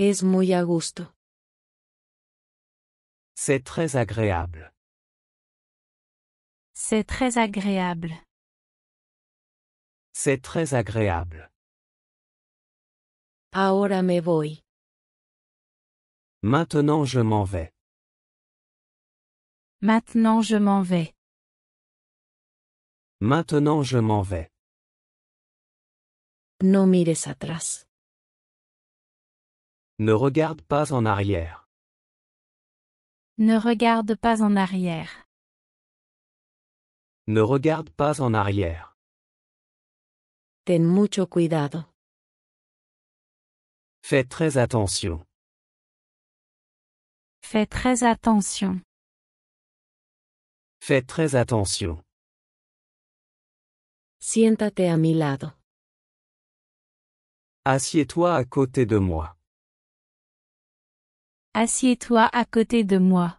Es muy a gusto. C'est très agréable. C'est très agréable. C'est très agréable. Ahora me voy. Maintenant je m'en vais. Maintenant je m'en vais. Maintenant je m'en vais. No mires atrás. Ne regarde pas en arrière. Ne regarde pas en arrière. Ne regarde pas en arrière. Ten mucho cuidado. Fais très attention. Fais très attention. Fais très attention. Siéntate a mi lado. Assieds-toi à côté de moi. Assieds-toi à côté de moi.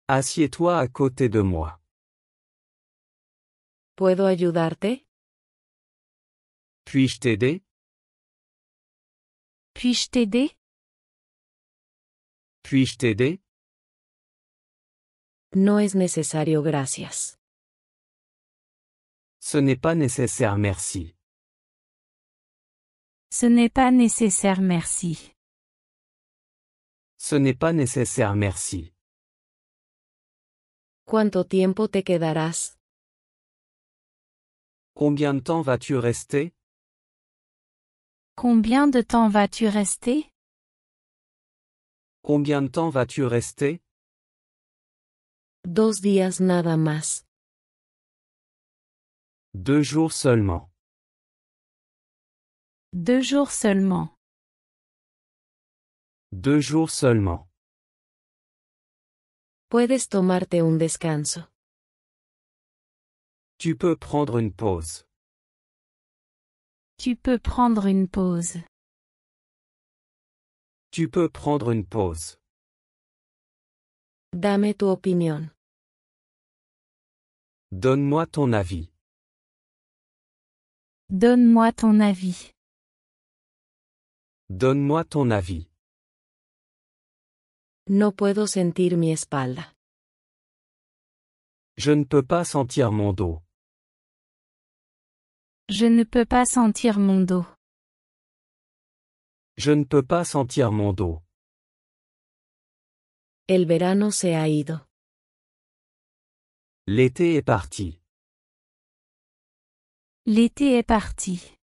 Assieds-toi à côté de moi. ¿Puedo ayudarte? Puis-je t'aider? Puis-je t'aider? Puis-je t'aider? No es necesario, gracias. Ce n'est pas nécessaire, merci. Ce n'est pas nécessaire, merci. Ce n'est pas nécessaire, merci. ¿Cuánto tiempo te quedarás? Combien de temps vas-tu rester? Combien de temps vas-tu rester? Combien de temps vas-tu rester? 2 días nada más. 2 jours seulement. 2 jours seulement. 2 jours seulement. Puedes tomarte un descanso. Tu peux prendre une pause. Tu peux prendre une pause. Tu peux prendre une pause. Dame tu opinión. Donne-moi ton avis. Donne-moi ton avis. Donne-moi ton avis. No puedo sentir mi espalda. Je ne peux pas sentir mon dos. Je ne peux pas sentir mon dos. Je ne peux pas sentir mon dos. El verano se ha ido. L'été est parti. L'été est parti.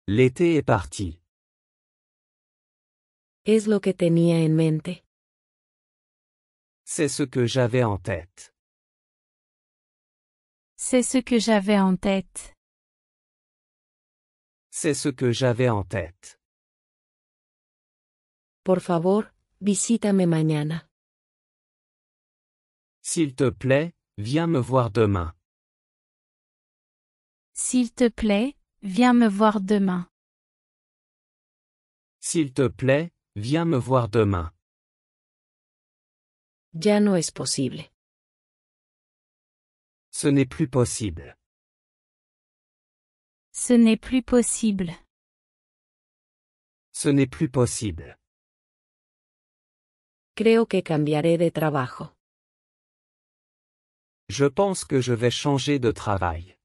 L'été est parti. Es lo que tenía en mente. C'est ce que j'avais en tête. C'est ce que j'avais en tête. C'est ce que j'avais en tête. Por favor, visítame mañana. S'il te plaît, viens me voir demain. S'il te plaît, viens me voir demain. S'il te plaît, viens me voir demain. Ya no es posible. Ce n'est plus possible. Ce n'est plus possible. Ce n'est plus possible. Creo que cambiaré de trabajo. Je pense que je vais changer de travail.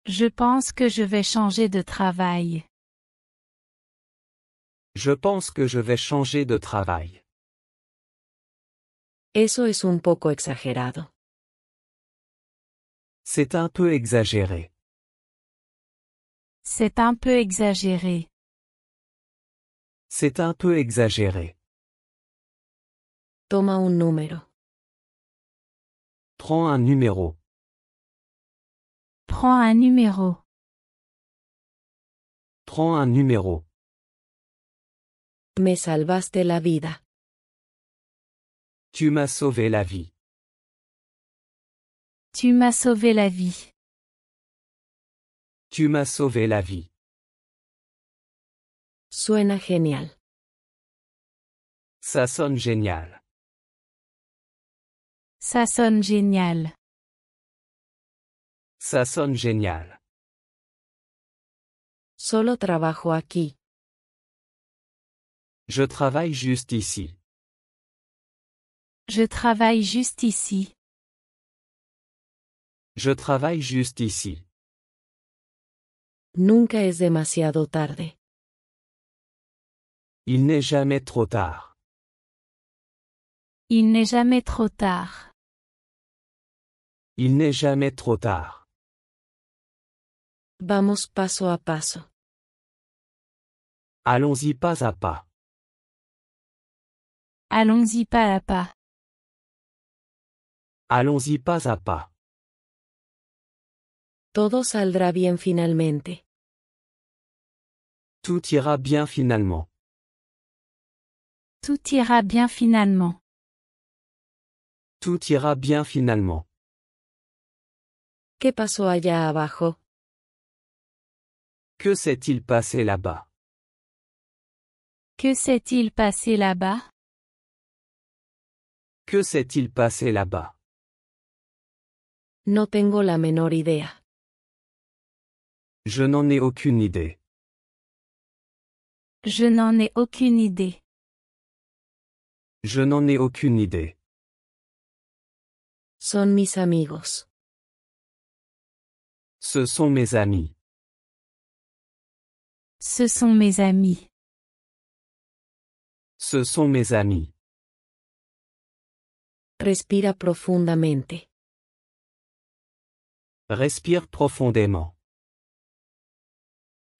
Je pense que je vais changer de travail. Je pense que je vais changer de travail. Eso es un poco exagerado. C'est un peu exagéré. C'est un peu exagéré. C'est un peu exagéré. Toma un número. Prends un numéro. Prends un numéro. Prends un numéro. Me salvaste la vida. Tu m'as sauvé la vie. Tu m'as sauvé la vie. Tu m'as sauvé la vie. Suena genial. Ça sonne génial. Ça sonne génial. Ça sonne génial. Solo trabajo aquí. Je travaille juste ici. Je travaille juste ici. Je travaille juste ici. Nunca es demasiado tarde. Il n'est jamais trop tard. Il n'est jamais trop tard. Il n'est jamais trop tard. Vamos paso a paso. Allons-y pas à pas. Allons-y pas à pas. Allons-y pas à pas. Todo saldrá bien finalmente. Tout ira bien finalement. Tout ira bien finalement. Tout ira bien finalement. ¿Qué pasó allá abajo? Que s'est-il passé là-bas? Que s'est-il passé là-bas? Que s'est-il passé là-bas? No tengo la menor idea. Je n'en ai aucune idée. Je n'en ai aucune idée. Je n'en ai aucune idée. Son mis amigos. Ce sont mes amis. Ce sont mes amis. Ce sont mes amis. Respira profundamente. Respire profondément.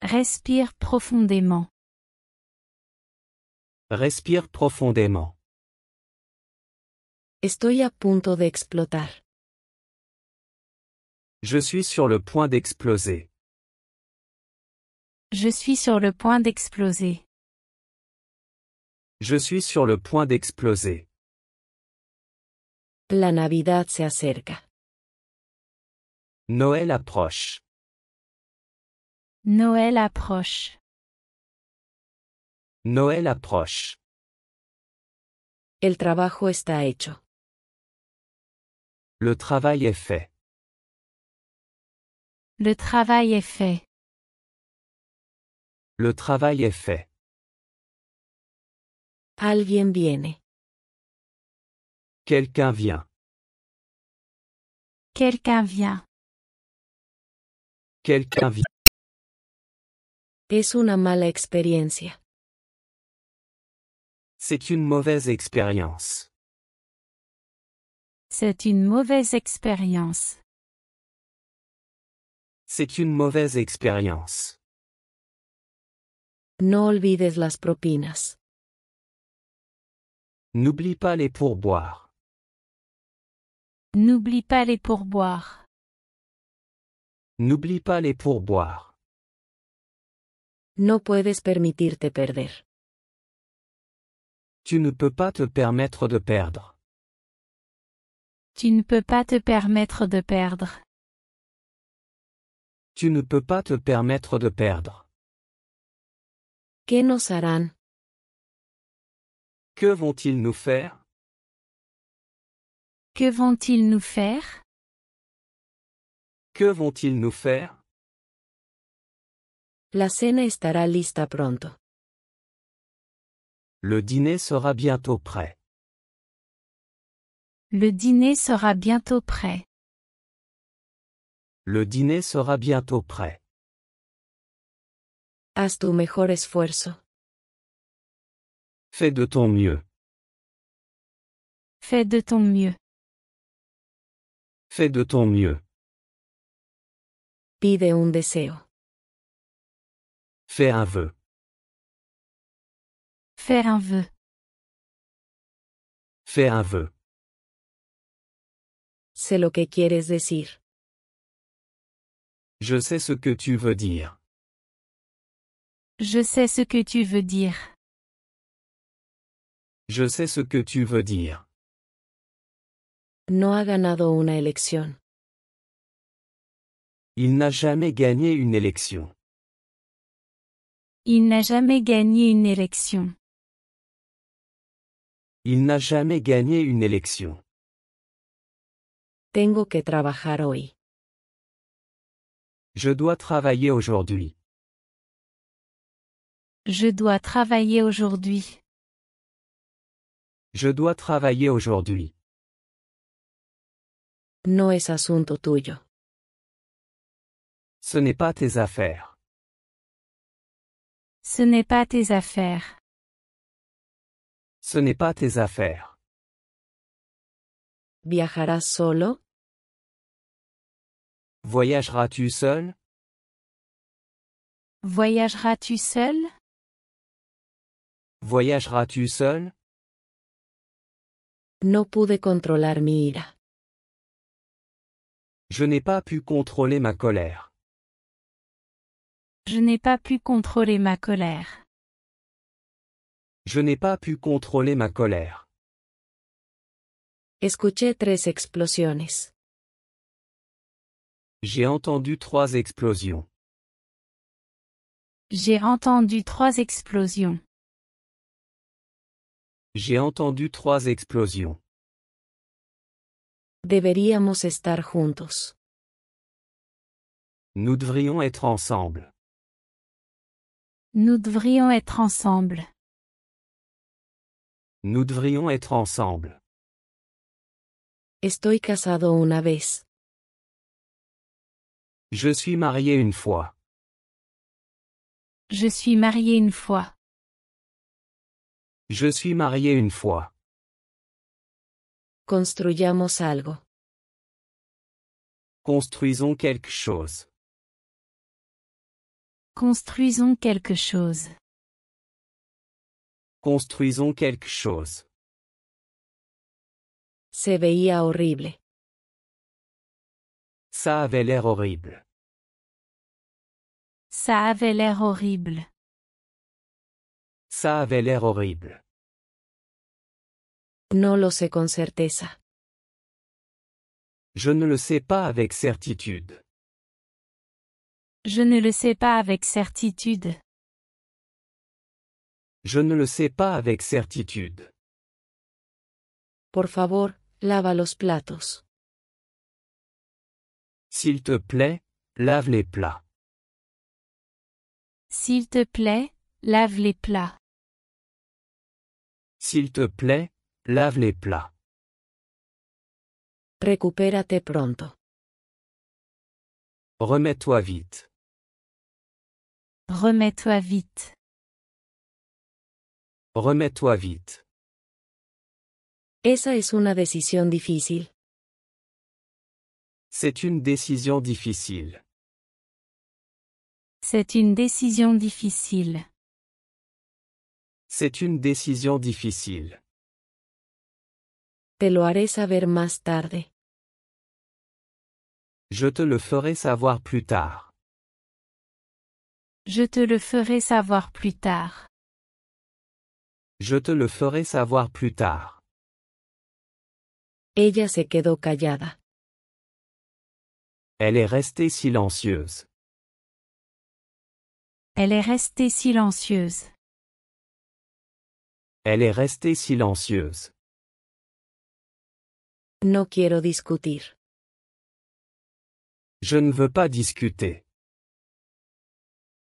Respire profondément. Respire profondément. Estoy a punto de explotar. Je suis sur le point d'exploser. Je suis sur le point d'exploser. Je suis sur le point d'exploser. La Navidad se acerca. Noël approche. Noël approche. Noël approche. El trabajo está hecho. Le travail est fait. Le travail est fait. Le travail est fait. Alguien viene. Quelqu'un vient. Quelqu'un vient. Quelqu'un vient. Es una mala experiencia. C'est une mauvaise expérience. C'est une mauvaise expérience. C'est une mauvaise expérience. No olvides las propinas. N'oublie pas les pourboires. N'oublie pas les pourboires. N'oublie pas les pourboires. No puedes permitirte perder. Tu ne peux pas te permettre de perdre. Tu ne peux pas te permettre de perdre. Tu ne peux pas te permettre de perdre. ¿Qué nos harán? Que vont-ils nous faire? Que vont-ils nous faire? Que vont-ils nous faire? La cena estará lista pronto. Le dîner sera bientôt prêt. Le dîner sera bientôt prêt. Le dîner sera bientôt prêt. Haz tu mejor esfuerzo. Fais de ton mieux. Fais de ton mieux. Fais de ton mieux. Pide un deseo. Fais un vœu. Faire un vœu. Fais un vœu. Sé lo que quieres decir. Je sais ce que tu veux dire. Je sais ce que tu veux dire. Je sais ce que tu veux dire. No ha ganado una elección. Il n'a jamais gagné une élection. Il n'a jamais gagné une élection. Il n'a jamais gagné une élection. Tengo que trabajar hoy. Je dois travailler aujourd'hui. Je dois travailler aujourd'hui. Je dois travailler aujourd'hui. No es asunto tuyo. Ce n'est pas tes affaires. Ce n'est pas tes affaires. Ce n'est pas tes affaires. ¿Viajarás solo? Voyageras-tu seul? Voyageras-tu seul? Voyageras-tu seul? No pude controlar mi ira. Je n'ai pas pu contrôler ma colère. Je n'ai pas pu contrôler ma colère. Je n'ai pas pu contrôler ma colère. Escuché 3 explosiones. J'ai entendu 3 explosions. J'ai entendu 3 explosions. J'ai entendu 3 explosions. Deberíamos estar juntos. Nous devrions être ensemble. Nous devrions être ensemble. Nous devrions être ensemble. Estoy casado una vez. Je suis marié une fois. Je suis marié une fois. Je suis marié une fois. Construyamos algo. Construisons quelque chose. Construisons quelque chose. Construisons quelque chose. Se veía horrible. Ça avait l'air horrible. Ça avait l'air horrible. Ça avait l'air horrible. No lo sé con certeza. Je ne le sais pas avec certitude. Je ne le sais pas avec certitude. Je ne le sais pas avec certitude. Por favor, lava los platos. S'il te plaît, lave les plats. S'il te plaît, lave les plats. S'il te plaît, lave les plats. Recupérate pronto. Remets-toi vite. Remets-toi vite. Remets-toi vite. Esa es una decisión difícil. C'est une décision difficile. C'est une décision difficile. C'est une décision difficile. Te lo haré saber más tarde. Je te le ferai savoir plus tard. Je te le ferai savoir plus tard. Je te le ferai savoir plus tard. Ella se quedó callada. Elle est restée silencieuse. Elle est restée silencieuse. Elle est restée silencieuse. No quiero discutir. Je ne veux pas discuter.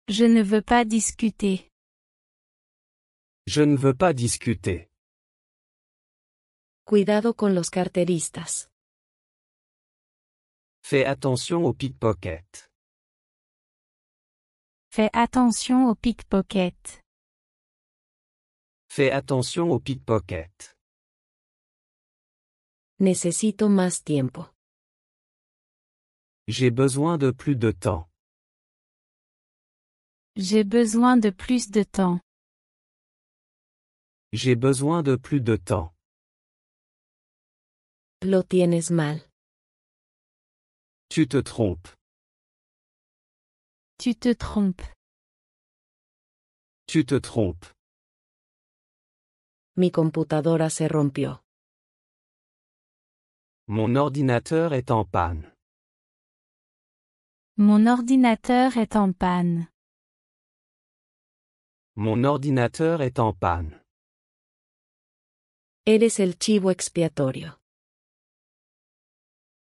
Je ne veux pas discuter. Je ne veux pas discuter. Cuidado con los carteristas. Fais attention aux pickpockets. Fais attention aux pickpockets. Fais attention aux pickpockets. Necesito más tiempo. J'ai besoin de plus de temps. J'ai besoin de plus de temps. J'ai besoin de plus de temps. Lo tienes mal. Tu te trompes. Tu te trompes. Tu te trompes. Mi computadora se rompió. Mon ordinateur est en panne. Mon ordinateur est en panne. Mon ordinateur est en panne. Eres el chivo expiatorio.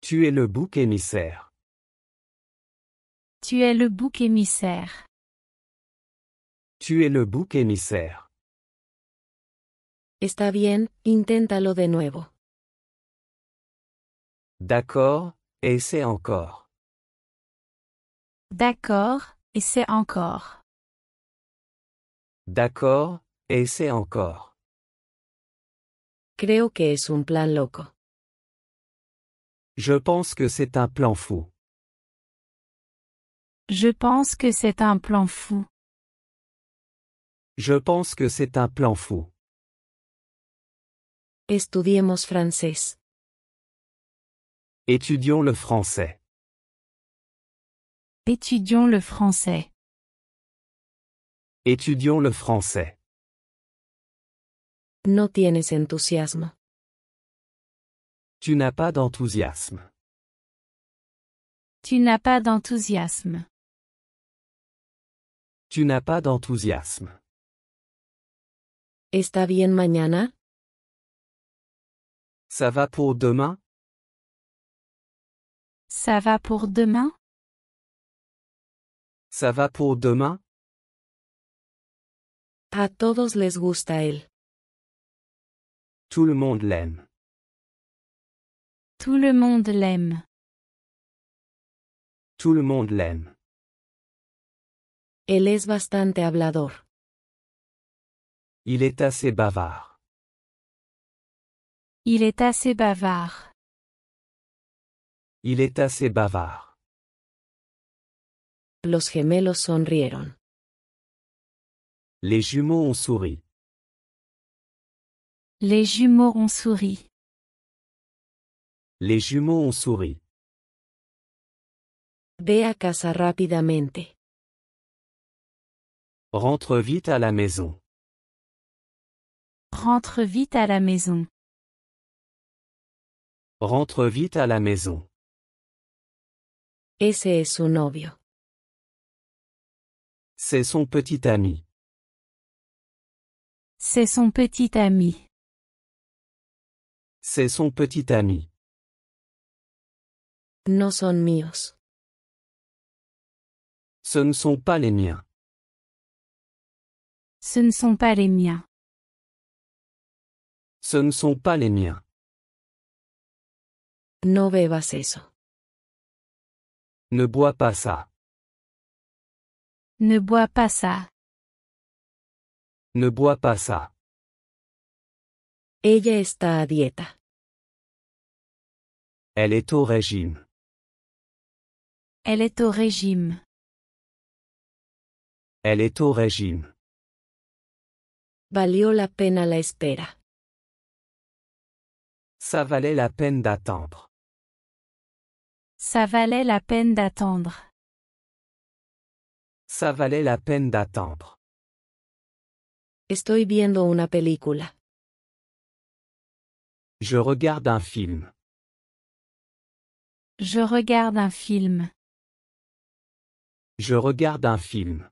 Tu es le bouc émissaire. Tu es le bouc émissaire. Tu es le bouc émissaire. Está bien, inténtalo de nuevo. D'accord, essaie encore. D'accord, essaie encore. D'accord, essaie encore. Creo que es un plan loco. Je pense que c'est un plan fou. Je pense que c'est un plan fou. Je pense que c'est un plan fou. Estudiemos francés. Étudions le français. Étudions le français. Étudions le français. No tienes entusiasmo. Tu n'as pas d'enthousiasme. Tu n'as pas d'enthousiasme. Tu n'as pas d'enthousiasme. ¿Está bien mañana? Ça va pour demain? Ça va pour demain? Ça va pour demain? A todos les gusta él. Tout le monde l'aime. Tout le monde l'aime. Tout le monde l'aime. Él es bastante hablador. Il est assez bavard. Il est assez bavard. Il est assez bavard. Los gemelos sonrieron. Les jumeaux ont souri. Les jumeaux ont souri. Les jumeaux ont souri. Ve a casa rápidamente. Rentre vite à la maison. Rentre vite à la maison. Rentre vite à la maison. Ese es su novio. C'est son petit ami. C'est son petit ami. C'est son petit ami. No son míos. Ce ne sont pas les miens. Ce ne sont pas les miens. Ce ne sont pas les miens. No bebas eso. Ne bois pas ça. Ne bois pas ça. Ne bois pas ça. Ella está a dieta. Elle est au régime. Elle est au régime. Elle est au régime. Valió la pena la espera. Ça valait la peine d'attendre. Ça valait la peine d'attendre. Ça valait la peine d'attendre. Estoy viendo una película. Je regarde un film. Je regarde un film. Je regarde un film.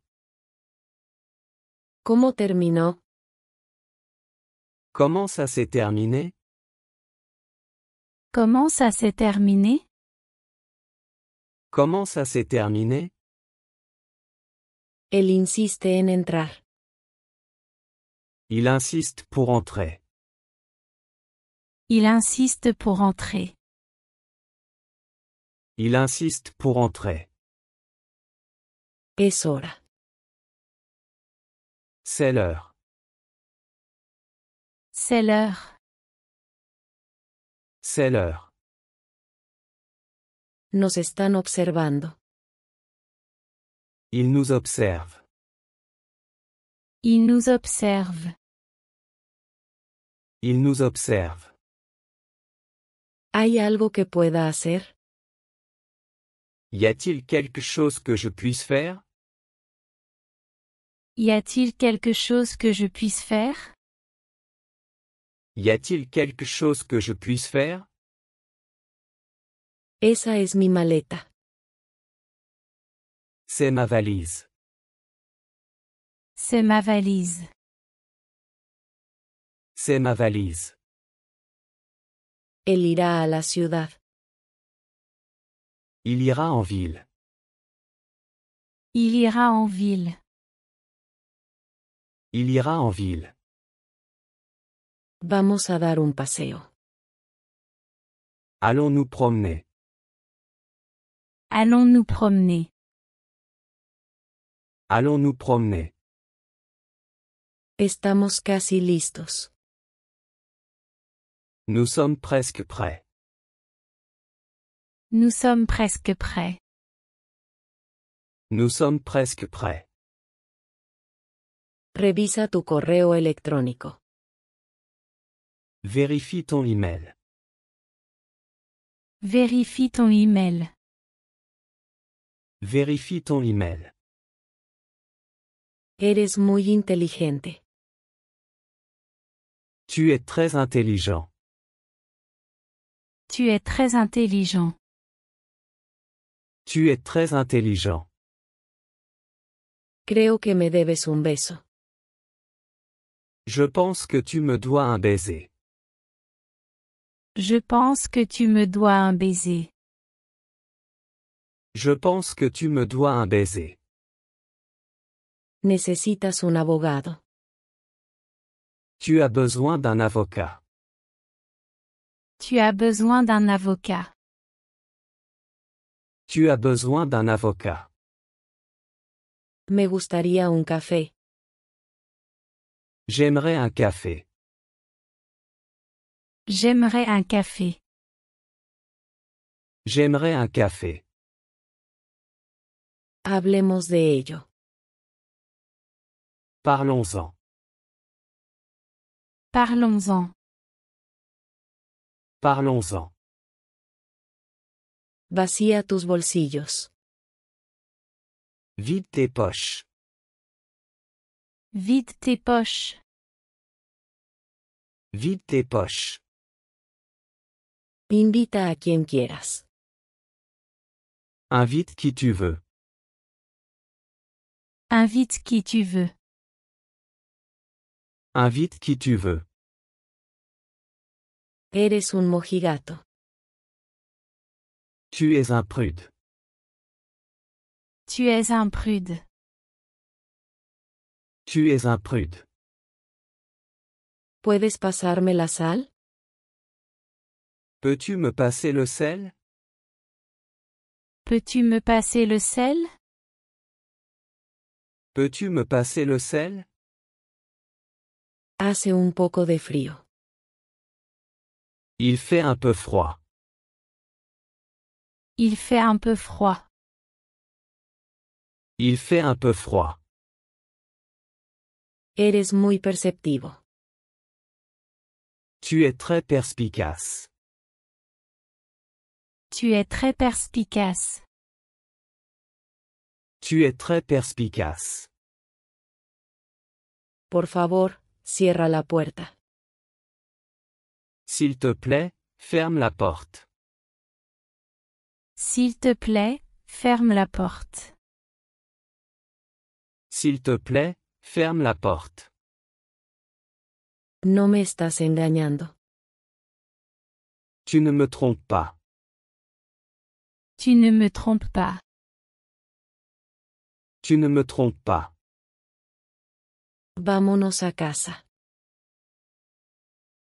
¿Cómo terminó? Comment ça s'est terminé? Comment ça s'est terminé? Comment ça s'est terminé? Él insiste en entrar. Il insiste pour entrer. Il insiste pour entrer. Il insiste pour entrer. Es hora. C'est l'heure. C'est l'heure. C'est l'heure. Nos están observando. Il nous observe. Il nous observe. Il nous observe. ¿Hay algo que pueda hacer? Y a-t-il quelque chose que je puisse faire? Y a-t-il quelque chose que je puisse faire? Y a-t-il quelque chose que je puisse faire? Esa es mi maleta. C'est ma valise. C'est ma valise. C'est ma valise. Él irá a la ciudad. Il ira en ville. Il ira en ville. Il ira en ville. Vamos a dar un paseo. Allons nous promener. Allons nous promener. Allons nous promener. Estamos casi listos. Nous sommes presque prêts. Nous sommes presque prêts. Nous sommes presque prêts. Revisa tu correo electrónico. Vérifie ton email. Vérifie ton email. Vérifie ton email. Eres muy inteligente. Tu es très intelligent. Tu es très intelligent. Tu es très intelligent. Creo que me debes un beso. Je pense que tu me dois un baiser. Je pense que tu me dois un baiser. Je pense que tu me dois un baiser. Necesitas un abogado. Tu as besoin d'un avocat. Tu as besoin d'un avocat. Tu as besoin d'un avocat. Me gustaría un café. J'aimerais un café. J'aimerais un café. J'aimerais un café. Hablemos de ello. Parlons-en. Parlons-en. Parlons-en. Vacía tus bolsillos. Vide tes poches. Vide tes poches. Vide tes poches. Invita a quien quieras. Invite qui tu veux. Invite qui tu veux. Invite qui tu veux. Eres un mojigato. Tu es un prude. Tu es un prude. Tu es un prude. ¿Puedes pasarme la sal? Peux-tu me passer le sel? Peux-tu me passer le sel? Peux-tu me passer le sel? Hace un poco de frío. Il fait un peu froid. Il fait un peu froid. Il fait un peu froid. Eres muy perceptivo. Tu es très perspicace. Tu es très perspicace. Tu es très perspicace. Por favor, cierra la puerta. S'il te plaît, ferme la porte. S'il te plaît, ferme la porte. S'il te plaît, ferme la porte. No me estás engañando. Tu ne me trompes pas. Tu ne me trompes pas. Tu ne me trompes pas. Vámonos a casa.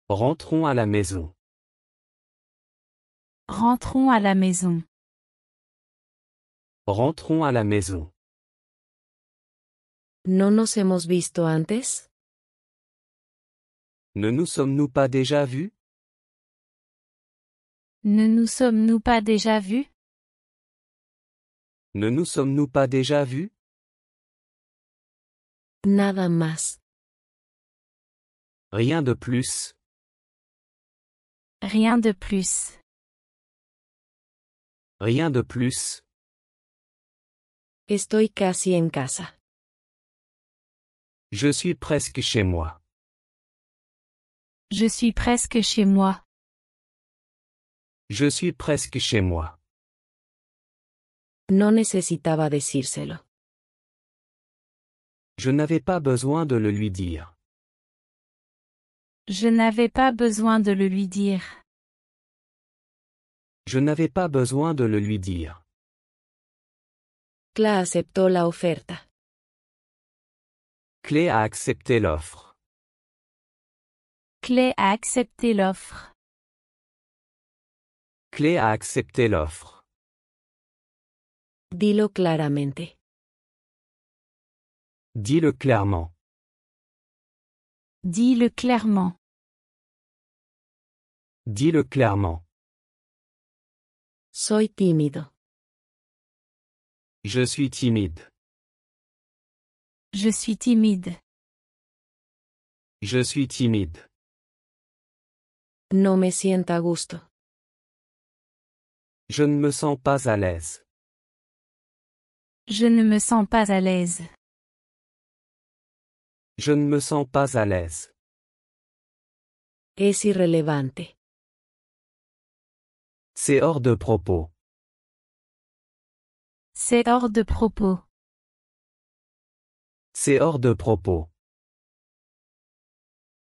Rentrons à la maison. Rentrons à la maison. Rentrons à la maison. ¿No nos hemos visto antes? Ne nous sommes-nous pas déjà vus? Ne nous sommes-nous pas déjà vus? Ne nous sommes-nous pas déjà vus? Nada más. Rien de plus. Rien de plus. Rien de plus. Estoy casi en casa. Je suis presque chez moi. Je suis presque chez moi. Je suis presque chez moi. No necesitaba decírselo. Je n'avais pas besoin de le lui dire. Je n'avais pas besoin de le lui dire. Je n'avais pas besoin de le lui dire. Cla aceptó la oferta. Clé a accepté l'offre. Clay a accepté l'offre. Clé a accepté l'offre. Dilo claramente. Dis-le clairement. Dis-le clairement. Dis-le clairement. Soy tímido. Je suis timide. Je suis timide. Je suis timide. No me sienta a gusto. Je ne me sens pas à l'aise. Je ne me sens pas à l'aise. Je ne me sens pas à l'aise. Es irrelevante. C'est hors de propos. C'est hors de propos. C'est hors de propos.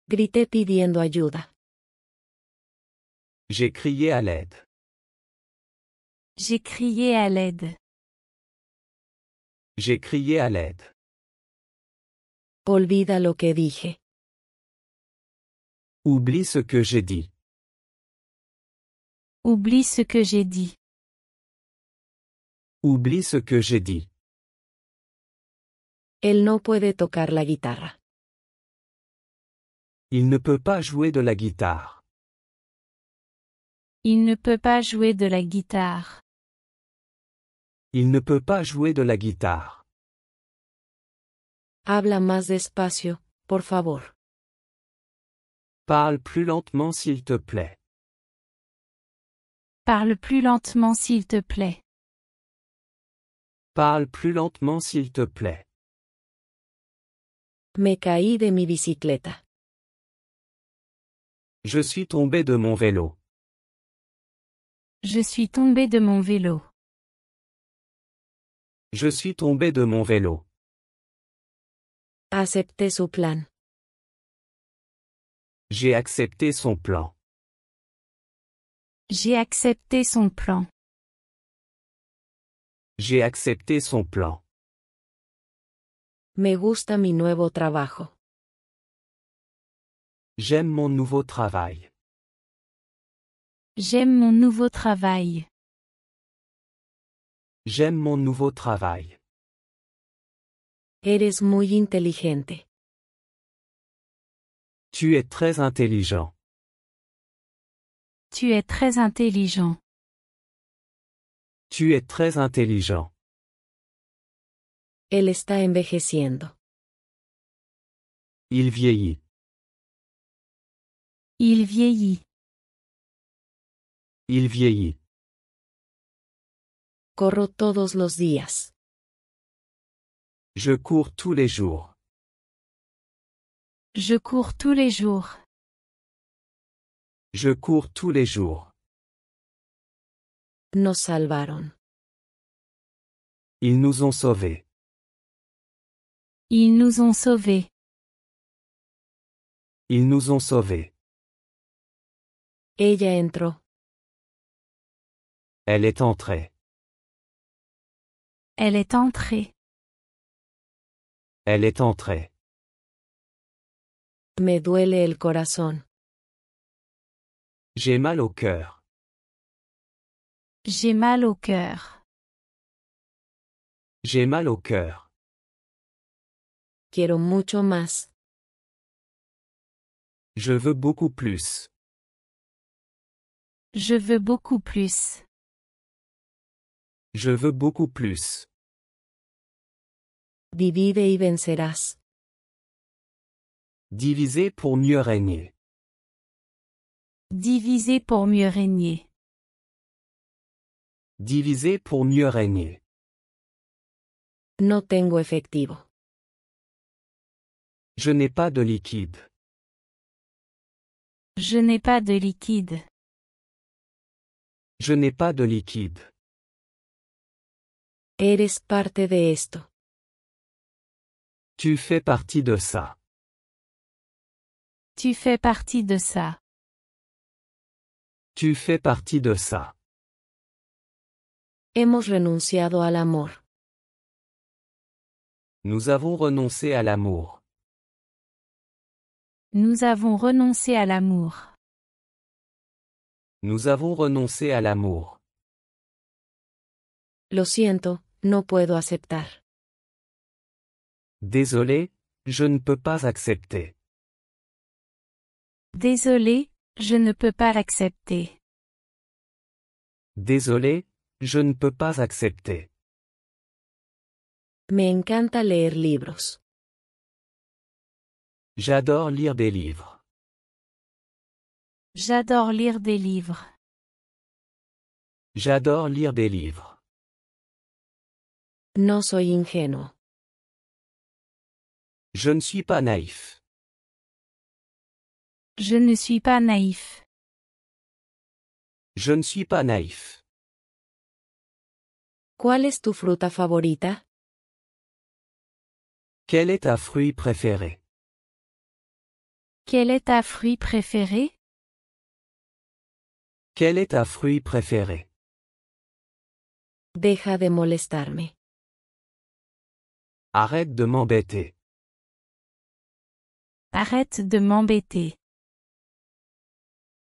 Grité pidiendo ayuda. J'ai crié à l'aide. J'ai crié à l'aide. J'ai crié à l'aide. Olvida lo que dije. Oublie ce que j'ai dit. Oublie ce que j'ai dit. Oublie ce que j'ai dit. Él no puede tocar la guitarra. Il ne peut pas jouer de la guitare. Il ne peut pas jouer de la guitare. Il ne peut pas jouer de la guitare. Habla más despacio, por favor. Parle plus lentement s'il te plaît. Parle plus lentement s'il te plaît. Parle plus lentement s'il te plaît. Me caí de mi bicicleta. Je suis tombé de mon vélo. Je suis tombé de mon vélo. Je suis tombé de mon vélo. Acepté su plan. J'ai accepté son plan. J'ai accepté son plan. J'ai accepté son plan. Me gusta mi nuevo trabajo. J'aime mon nouveau travail. J'aime mon nouveau travail. J'aime mon nouveau travail. Eres muy inteligente. Tu es très intelligent. Tu es très intelligent. Tu es très intelligent. Él está envejeciendo. Il vieillit. Il vieillit. Il vieillit. Corro todos los días. Je cours tous les jours. Je cours tous les jours. Je cours tous les jours. Nos salvaron. Ils nous ont sauvés. Ils nous ont sauvés. Ils nous ont sauvés. Ella entró. Elle est entrée. Elle est entrée. Elle est entrée. Me duele el corazón. J'ai mal au cœur. J'ai mal au cœur. J'ai mal au cœur. Quiero mucho más. Je veux beaucoup plus. Je veux beaucoup plus. Je veux beaucoup plus. Divide y vencerás. Diviser pour mieux régner. Diviser pour mieux régner. Diviser pour mieux régner. No tengo efectivo. Je n'ai pas de liquide. Je n'ai pas de liquide. Je n'ai pas de liquide. Eres parte de esto. Tu fais partie de ça. Tu fais partie de ça. Tu fais partie de ça. Hemos renunciado al amor. Nous avons renoncé à l'amour. Nous avons renoncé à l'amour. Nous avons renoncé à l'amour. Lo siento, no puedo aceptar. Désolé, je ne peux pas accepter. Désolé, je ne peux pas accepter. Désolé, je ne peux pas accepter. Me encanta leer libros. J'adore lire des livres. J'adore lire des livres. J'adore lire des livres. No soy ingenuo. Je ne suis pas naïf. Je ne suis pas naïf. Je ne suis pas naïf. ¿Cuál es tu fruta favorita? Quel est ta fruit préféré? Quel est ta fruit préféré? Quel est ta fruit préféré? Deja de molestarme. Arrête de m'embêter. Arrête de m'embêter.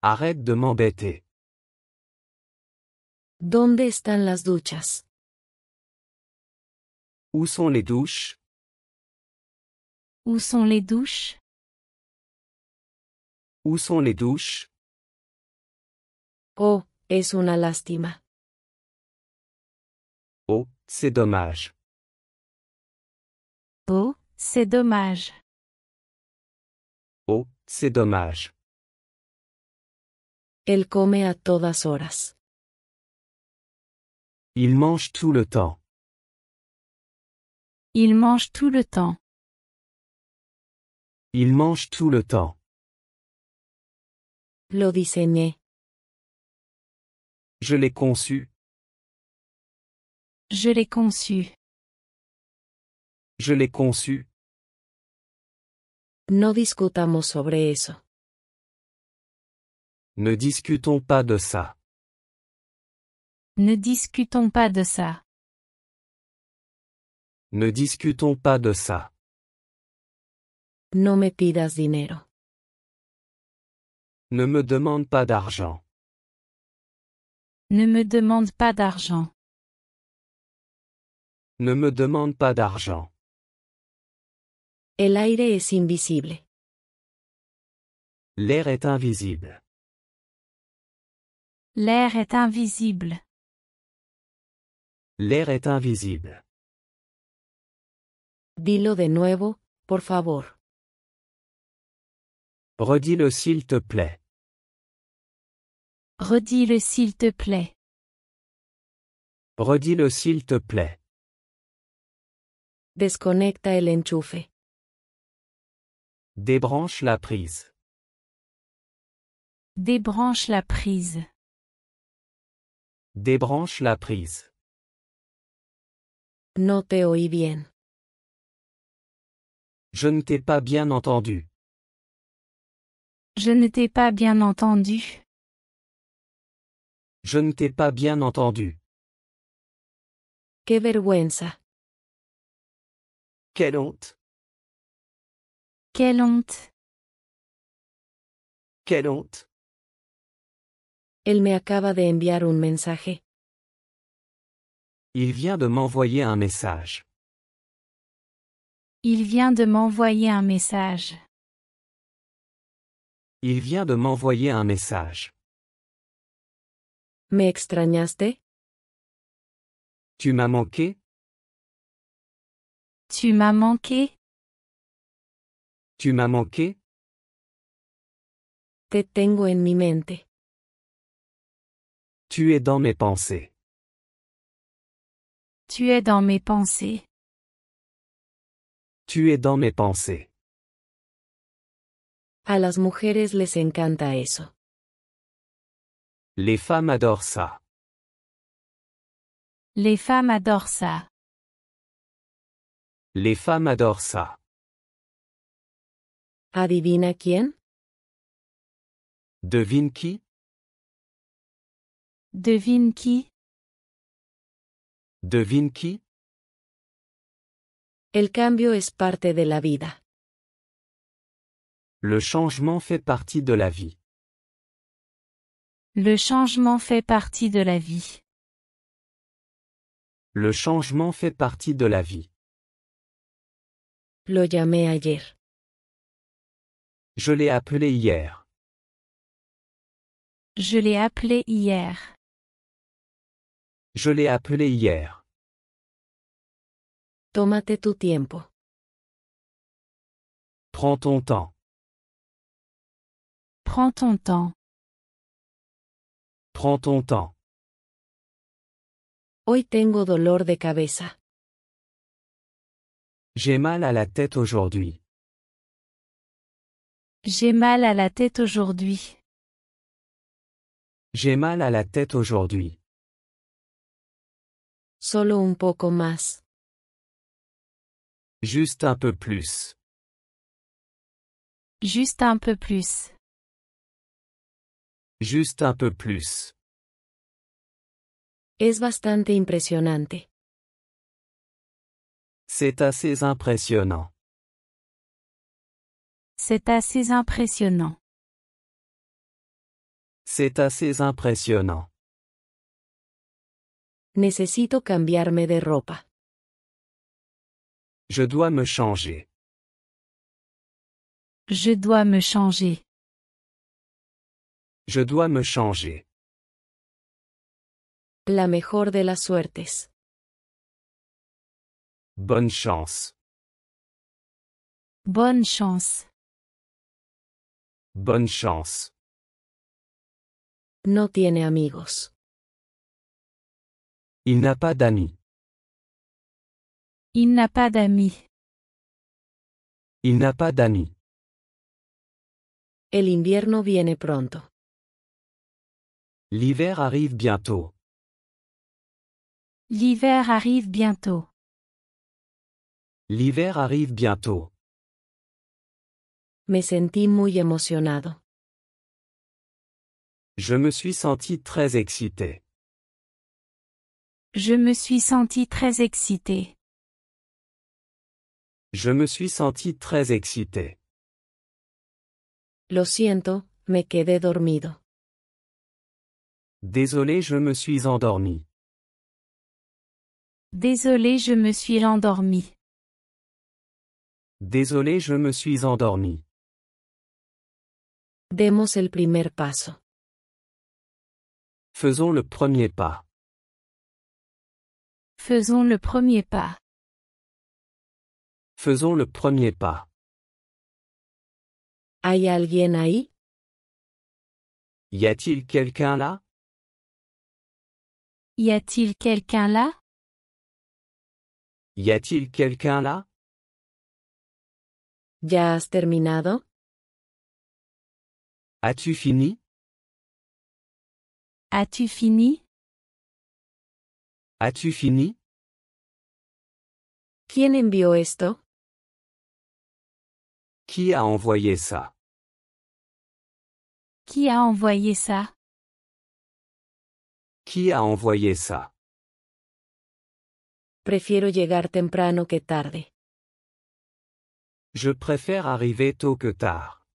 Arrête de m'embêter. ¿Dónde están las duchas? Où sont les douches? Où sont les douches? Où sont les douches? Oh, es una lástima. Oh, c'est dommage. Oh, c'est dommage. Oh, c'est dommage. Él come a todas horas. Il mange tout le temps. Il mange tout le temps. Il mange tout le temps. Lo diseñé. Je l'ai conçu. Je l'ai conçu. Je l'ai conçu. No discutamos sobre eso. Ne discutons pas de ça. Ne discutons pas de ça. Ne discutons pas de ça. No me pidas dinero. Ne me demande pas d'argent. Ne me demande pas d'argent. Ne me demande pas d'argent. El aire es invisible. L'air est invisible. L'air est invisible. L'air est invisible. Dilo de nuevo, por favor. Redis-le s'il te plaît. Redis-le s'il te plaît. Redis-le s'il te plaît. Desconecta el enchufe. Débranche la prise. Débranche la prise. Débranche la prise. No te oí bien. Je ne t'ai pas bien entendu. Je ne t'ai pas bien entendu. Je ne t'ai pas bien entendu. Qué vergüenza. Quelle honte. Quelle honte. Quelle honte. Él me acaba de enviar un mensaje. Il vient de m'envoyer un message. Il vient de m'envoyer un message. Il vient de m'envoyer un message. ¿Me extrañaste? Tu m'as manqué? Tu m'as manqué? Tu m'as manqué? Te tengo en mi mente. Tu es dans mes pensées. Tu es dans mes pensées. Tu es dans mes pensées. A las mujeres les encanta eso. Les femmes adorent ça. Les femmes adorent ça. Les femmes adorent ça. ¿Adivina quién? Devine qui? Devine qui? Devine qui? El cambio es parte de la vida. Le changement fait partie de la vie. Le changement fait partie de la vie. Le changement fait partie de la vie. Lo llamé ayer. Je l'ai appelé hier. Je l'ai appelé hier. Je l'ai appelé hier. Tómate tu tiempo. Prends ton temps. Prends ton temps. Prends ton temps. Hoy tengo dolor de cabeza. J'ai mal à la tête aujourd'hui. J'ai mal à la tête aujourd'hui. J'ai mal à la tête aujourd'hui. Solo un poco más. Juste un peu plus. Juste un peu plus. Juste un peu plus. Es bastante impresionante. C'est assez impressionnant. C'est assez impressionnant. C'est assez impressionnant. Necesito cambiarme de ropa. Je dois me changer. Je dois me changer. Je dois me changer. La mejor de las suertes. Bonne chance. Bonne chance. Bonne chance. No tiene amigos. Il n'a pas d'amis. Il n'a pas d'amis. Il n'a pas d'amis. El invierno viene pronto. L'hiver arrive bientôt. L'hiver arrive bientôt. L'hiver arrive bientôt. Me sentí muy emocionado. Je me suis senti très excité. Je me suis senti très excité. Je me suis senti très excité. Lo siento, me quedé dormido. Désolé, je me suis endormi. Désolé, je me suis endormi. Désolé, je me suis endormi. Demos el primer paso. Faisons le premier pas. Faisons le premier pas. Faisons le premier pas. ¿Hay alguien ahí? Y a-t-il quelqu'un là? Y a-t-il quelqu'un là? Y a-t-il quelqu'un là? ¿Ya has terminado? As-tu fini? As-tu fini? As-tu fini? ¿Quién envió esto? Qui a envoyé ça? Qui a envoyé ça? Qui a envoyé ça? Prefiero llegar temprano que tarde. Je préfère arriver tôt que tard.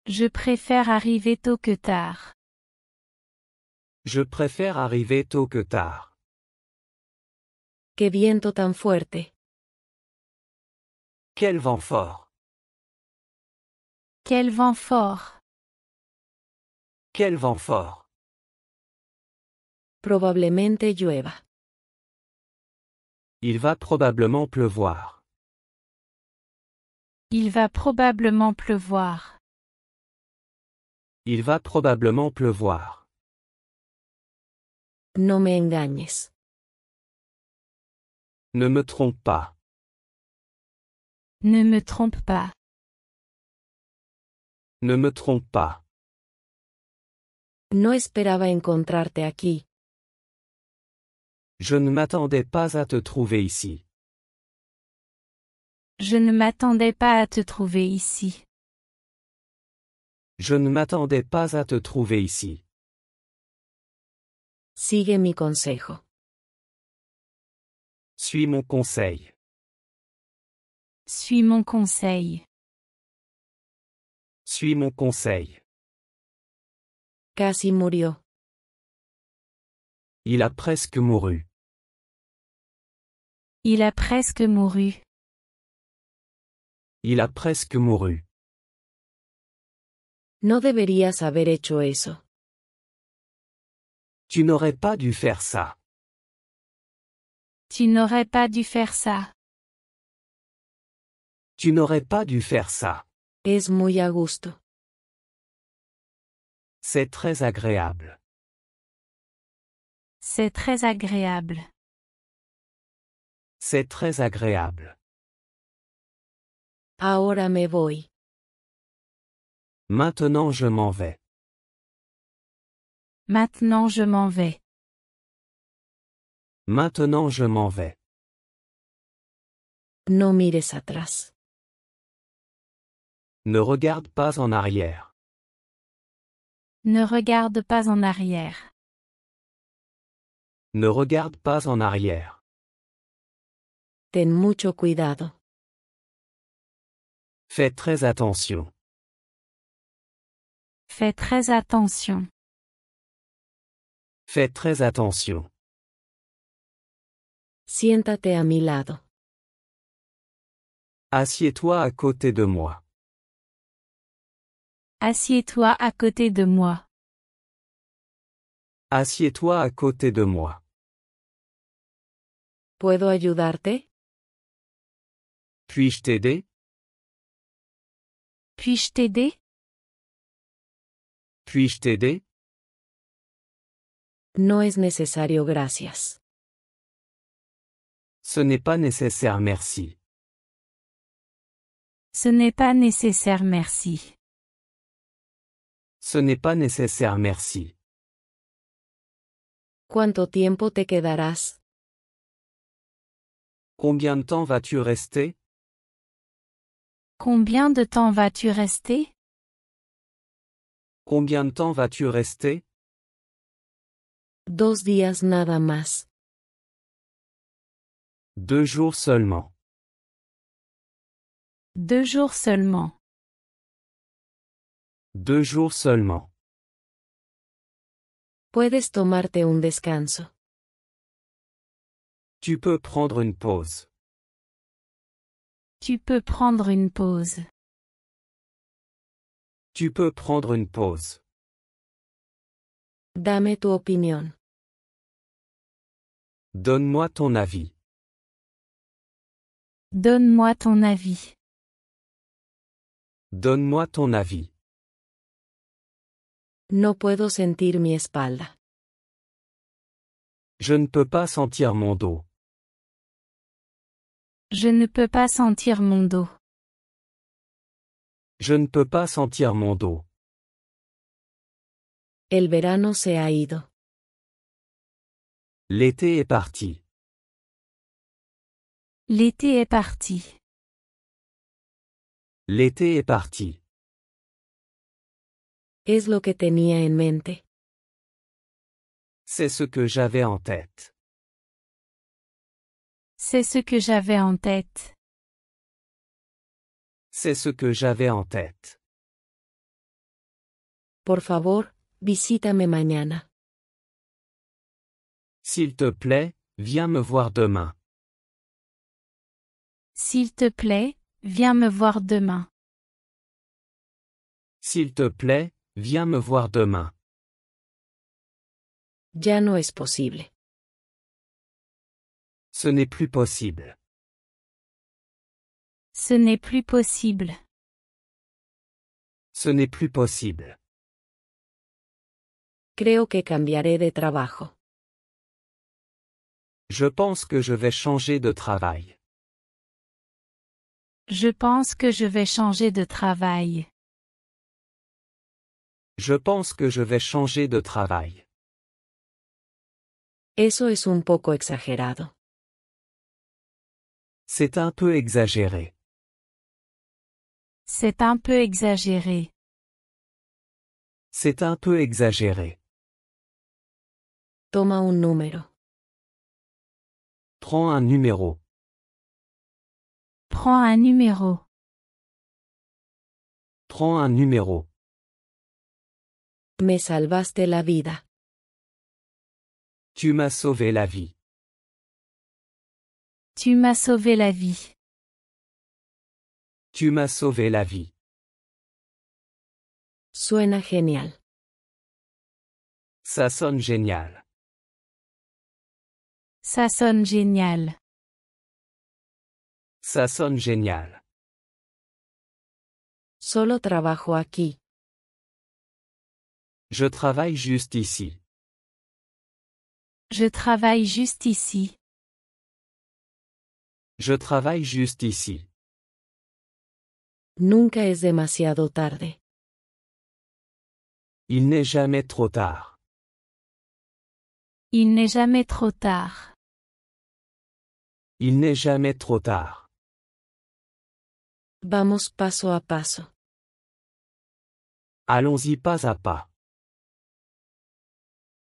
Je préfère arriver tôt que tard. Je préfère arriver tôt que tard. ¡Qué viento tan fuerte! Quel vent fort! Quel vent fort! Quel vent fort! Probablemente llueva. Il va probablement pleuvoir. Il va probablement pleuvoir. Il va probablement pleuvoir. No me engañes. Ne me trompe pas. Ne me trompe pas. Ne me trompe pas. No esperaba encontrarte aquí. Je ne m'attendais pas à te trouver ici. Je ne m'attendais pas à te trouver ici. Je ne m'attendais pas à te trouver ici. Sigue mi consejo. Suis mon conseil. Suis mon conseil. Suis mon conseil. Casi murió. Il a presque mouru. Il a presque mouru. Il a presque mouru. No deberías haber hecho eso. Tu n'aurais pas dû faire ça. Tu n'aurais pas dû faire ça. Tu n'aurais pas dû faire ça. Es muy a gusto. C'est très agréable. C'est très agréable. C'est très agréable. Ahora me voy. Maintenant je m'en vais. Maintenant je m'en vais. Maintenant je m'en vais. No mires atrás. Ne regarde pas en arrière. Ne regarde pas en arrière. Ne regarde pas en arrière. Ten mucho cuidado. Fais très attention. Fais très attention. Fais très attention. Siéntate a mi lado. Assieds-toi à côté de moi. Assieds-toi à côté de moi. Assieds-toi à côté de moi. ¿Puedo ayudarte? Puis-je t'aider? Puis-je t'aider? Puis-je t'aider? No es necesario, gracias. Ce n'est pas nécessaire, merci. Ce n'est pas nécessaire, merci. Ce n'est pas nécessaire, merci. ¿Cuánto tiempo te quedarás? Combien de temps vas-tu rester? Combien de temps vas-tu rester? Combien de temps vas-tu rester? 2 días nada más. 2 jours seulement. 2 jours seulement. 2 jours seulement. Puedes tomarte un descanso. Tu peux prendre une pause. Tu peux prendre une pause. Tu peux prendre une pause. Dame tu opinión. Donne-moi ton avis. Donne-moi ton avis. Donne-moi ton avis. No puedo sentir mi espalda. Je ne peux pas sentir mon dos. Je ne peux pas sentir mon dos. Je ne peux pas sentir mon dos. El verano se ha ido. L'été est parti. L'été est parti. L'été est parti. Es lo que tenía en mente. C'est ce que j'avais en tête. C'est ce que j'avais en tête. C'est ce que j'avais en tête. Por favor, visítame mañana. S'il te plaît, viens me voir demain. S'il te plaît, viens me voir demain. S'il te plaît, viens me voir demain. Ya no es posible. Ce n'est plus possible. Ce n'est plus possible. Ce n'est plus possible. Creo que cambiaré de trabajo. Je pense que je vais changer de travail. Je pense que je vais changer de travail. Je pense que je vais changer de travail. Eso es un poco exagerado. C'est un peu exagéré. C'est un peu exagéré. C'est un peu exagéré. Toma un número. Prends un numéro. Prends un numéro. Prends un numéro. Me salvaste la vida. Tu m'as sauvé la vie. Tu m'as sauvé la vie. Tu m'as sauvé la vie. Suena genial. Ça sonne génial. Ça sonne génial. Ça sonne génial. Solo trabajo aquí. Je travaille juste ici. Je travaille juste ici. Je travaille juste ici. Nunca es demasiado tarde. Il n'est jamais trop tard. Il n'est jamais trop tard. Il n'est jamais trop tard. Vamos paso a paso. Allons-y pas à pas.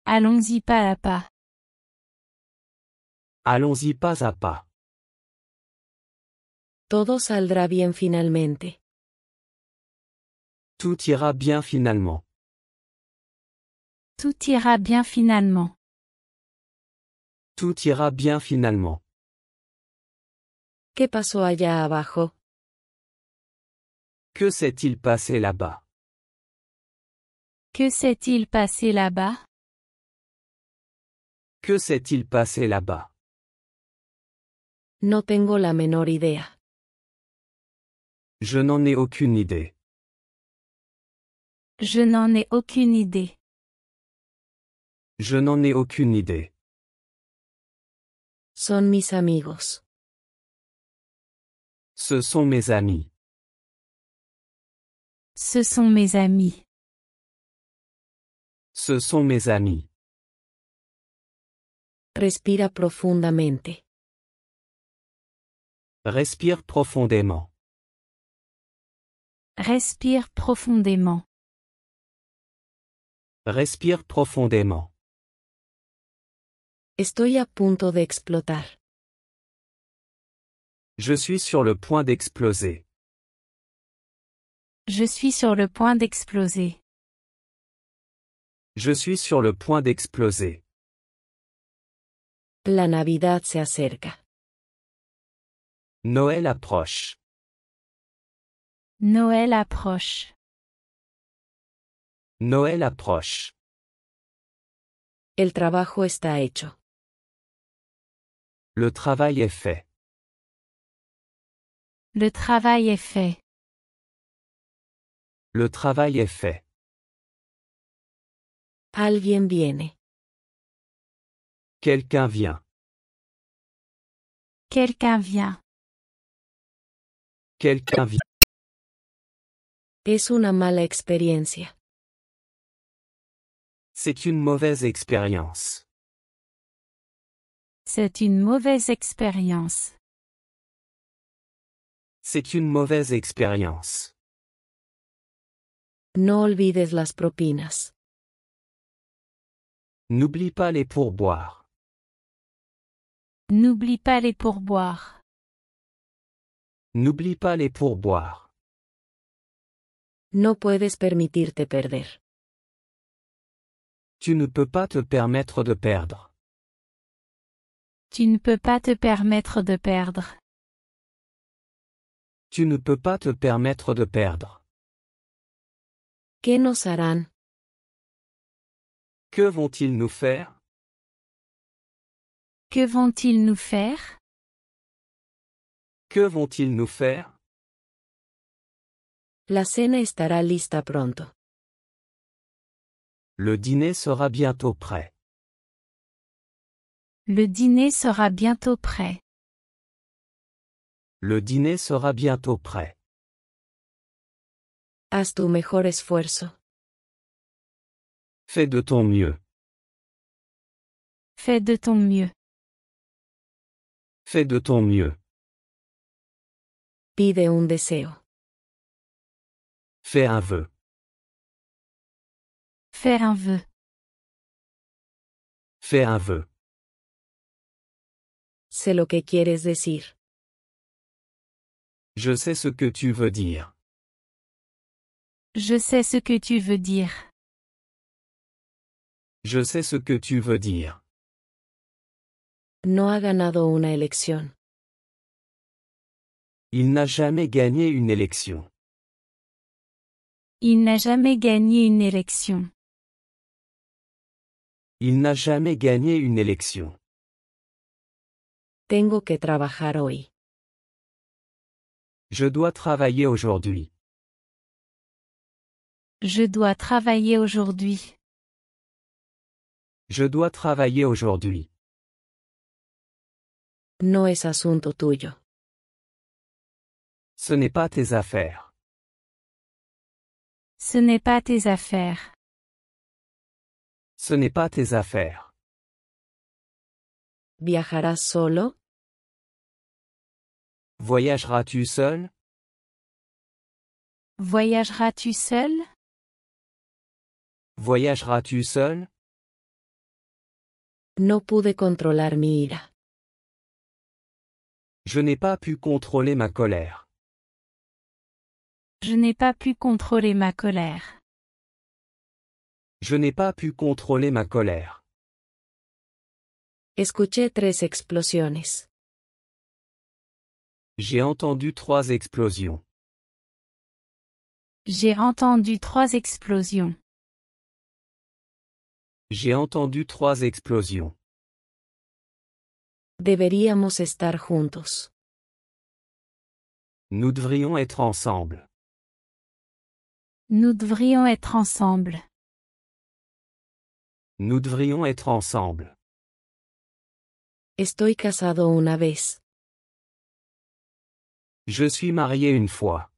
Allons-y pas à pas. Allons-y pas à pas. Todo saldrá bien finalmente. Tout ira bien finalement. Tout ira bien finalement. Tout ira bien finalement. ¿Qué pasó allá abajo? Que s'est-il passé là-bas? Que s'est-il passé là-bas? Que s'est-il passé là-bas? No tengo la menor idea. Je n'en ai aucune idée. Je n'en ai aucune idée. Je n'en ai aucune idée. Son mis amigos. Ce sont mes amis. Ce sont mes amis. Ce sont mes amis. Respira profundamente. Respire profondément. Respire profondément. Respire profondément. Estoy a punto de explotar. Je suis sur le point d'exploser. Je suis sur le point d'exploser. Je suis sur le point d'exploser. La Navidad se acerca. Noël approche. Noël approche. Noël approche. El trabajo está hecho. Le travail est fait. Le travail est fait. Le travail est fait. Alguien viene. Quelqu'un vient. Quelqu'un vient. Quelqu'un vient. Es una mala experiencia. C'est une mauvaise expérience. C'est une mauvaise expérience. C'est une mauvaise expérience. No olvides las propinas. N'oublie pas les pourboires. N'oublie pas les pourboires. N'oublie pas les pourboires. No puedes permitirte perder. Tu ne peux pas te permettre de perdre. Tu ne peux pas te permettre de perdre. Tu ne peux pas te permettre de perdre. ¿Qué nos harán? Que vont-ils nous faire? Que vont-ils nous faire? Que vont-ils nous faire? La cena estará lista pronto. Le dîner sera bientôt prêt. Le dîner sera bientôt prêt. Le dîner sera bientôt prêt. Haz tu mejor esfuerzo. Fais de ton mieux. Fais de ton mieux. Fais de ton mieux. Pide un deseo. Fais un vœu. Faire un vœu. Fais un vœu. Sé lo que quieres decir. Je sais ce que tu veux dire. Je sais ce que tu veux dire. Je sais ce que tu veux dire. No ha ganado una elección. Il n'a jamais gagné une élection. Il n'a jamais gagné une élection. Il n'a jamais gagné une élection. Tengo que trabajar hoy. Je dois travailler aujourd'hui. Je dois travailler aujourd'hui. Je dois travailler aujourd'hui. No es asunto tuyo. Ce n'est pas tes affaires. Ce n'est pas tes affaires. Ce n'est pas tes affaires. ¿Viajarás solo? Voyageras-tu seul? Voyageras-tu seul? Voyageras-tu seul? No pude controlar mi ira. Je n'ai pas pu contrôler ma colère. Je n'ai pas pu contrôler ma colère. Je n'ai pas pu contrôler ma colère. Escuché 3 explosiones. J'ai entendu 3 explosions. J'ai entendu 3 explosions. J'ai entendu 3 explosions. Deberíamos estar juntos. Nous devrions être ensemble. Nous devrions être ensemble. Nous devrions être ensemble. Estoy casado una vez. Je suis marié une fois.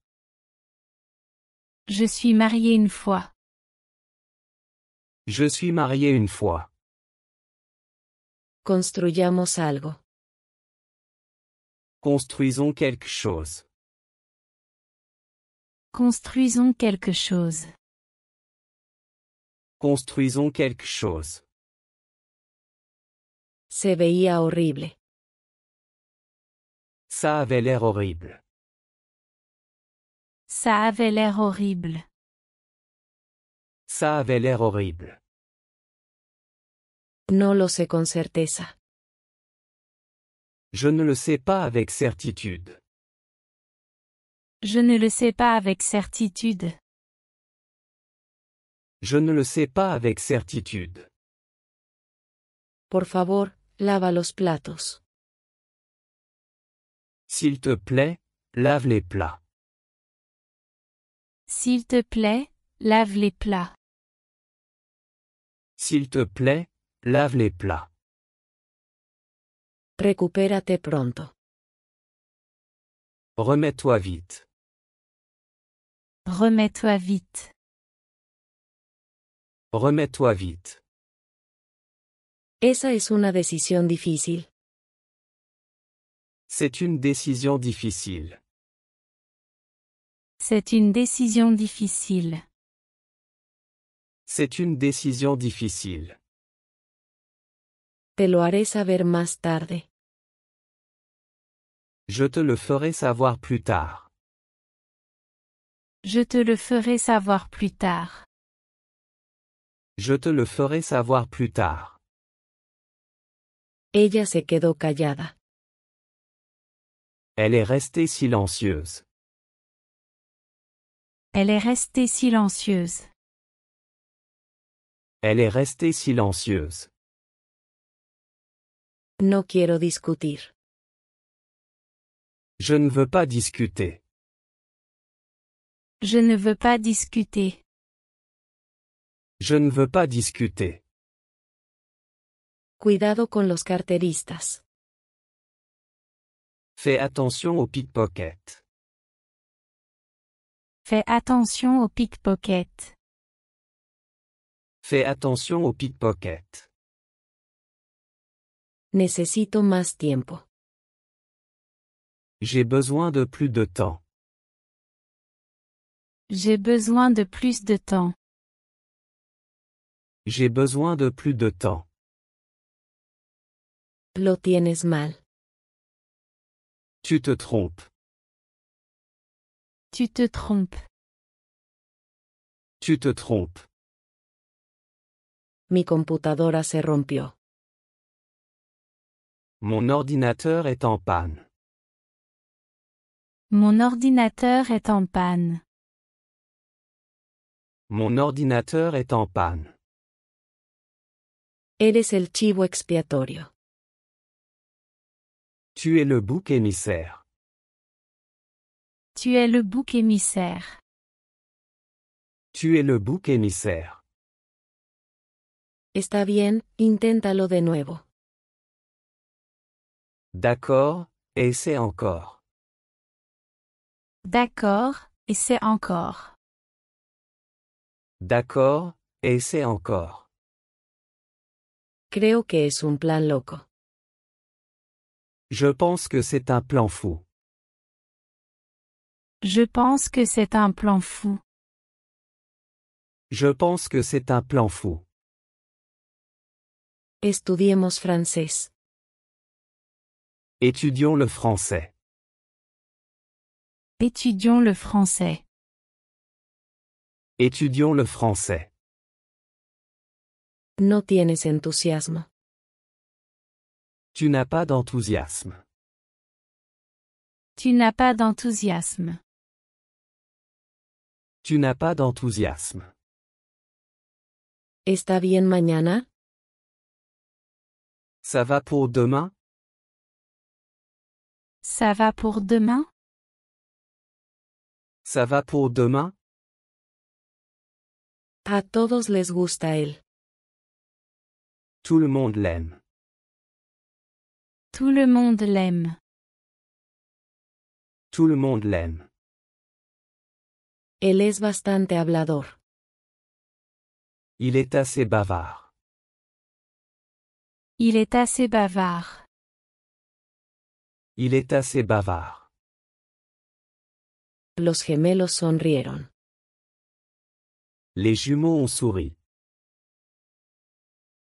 Je suis marié une fois. Je suis marié une fois. Construyamos algo. Construisons quelque chose. Construisons quelque chose. Construisons quelque chose. Se veía horrible. Ça avait l'air horrible. Ça avait l'air horrible. Ça avait l'air horrible. No lo sé con certeza. Je ne le sais pas avec certitude. Je ne le sais pas avec certitude. Je ne le sais pas avec certitude. Por favor, lava los platos. S'il te plaît, lave les plats. S'il te plaît, lave les plats. S'il te plaît, lave les plats. Recupérate pronto. Remets-toi vite. Remets-toi vite. Remets-toi vite. Esa es una decisión difícil. C'est une décision difficile. C'est une décision difficile. C'est une décision difficile. Te lo haré saber más tarde. Je te le ferai savoir plus tard. Je te le ferai savoir plus tard. Je te le ferai savoir plus tard. Ella se quedó callada. Elle est restée silencieuse. Elle est restée silencieuse. Elle est restée silencieuse. No quiero discutir. Je ne veux pas discuter. Je ne veux pas discuter. Je ne veux pas discuter. Cuidado con los carteristas. Fais attention aux pickpockets. Fais attention aux pickpockets. Fais attention aux pickpockets. Necesito más tiempo. J'ai besoin de plus de temps. J'ai besoin de plus de temps. J'ai besoin de plus de temps. Lo tienes mal. Tu te trompes. Tu te trompes. Tu te trompes. Mi computadora se rompió. Mon ordinateur est en panne. Mon ordinateur est en panne. Mon ordinateur est en panne. Eres el chivo expiatorio. Tu es le bouc émissaire. Tu es le bouc émissaire. Tu es le bouc émissaire. Está bien, inténtalo de nuevo. D'accord, essaie encore. D'accord, et c'est encore. D'accord, essaie encore. Creo que es un plan loco. Je pense que c'est un plan fou. Je pense que c'est un plan fou. Je pense que c'est un plan fou. Estudiemos francés. Étudions le français. Étudions le français. Étudions le français. No tienes entusiasmo. Tu n'as pas d'enthousiasme. Tu n'as pas d'enthousiasme. Tu n'as pas d'enthousiasme. ¿Está bien mañana? Ça va pour demain? Ça va pour demain? Ça va pour demain? A todos les gusta él. Tout le monde l'aime. Tout le monde l'aime. Tout le monde l'aime. Él es bastante hablador. Il est assez bavard. Il est assez bavard. Il est assez bavard. Los gemelos sonrieron. Les jumeaux ont souri.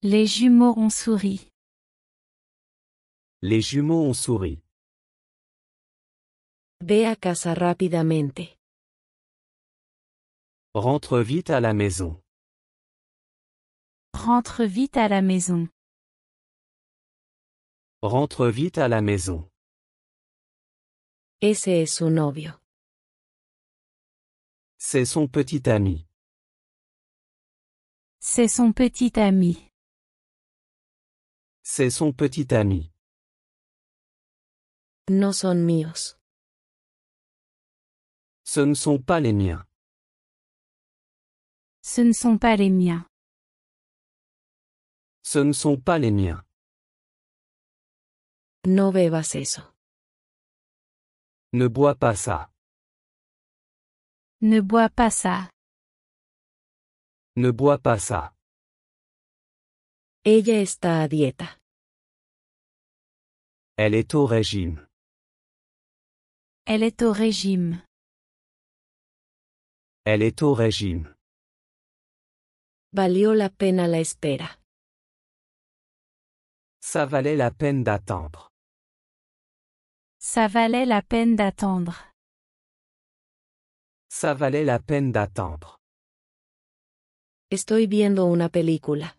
Les jumeaux ont souri. Les jumeaux ont souri. Ve a casa rápidamente. Rentre vite à la maison. Rentre vite à la maison. Rentre vite à la maison. Ese es su novio. C'est son petit ami. C'est son petit ami. C'est son petit ami. No son míos. Ce ne sont pas les miens. Ce ne sont pas les miens. Ce ne sont pas les miens. No bebas eso. Ne bois pas ça. Ne bois pas ça. Ne bois pas ça. Ella está a dieta. Elle est au régime. Elle est au régime. Elle est au régime. Valió la pena la espera. Ça valait la peine d'attendre. Ça valait la peine d'attendre. Ça valait la peine d'attendre. Estoy viendo una película.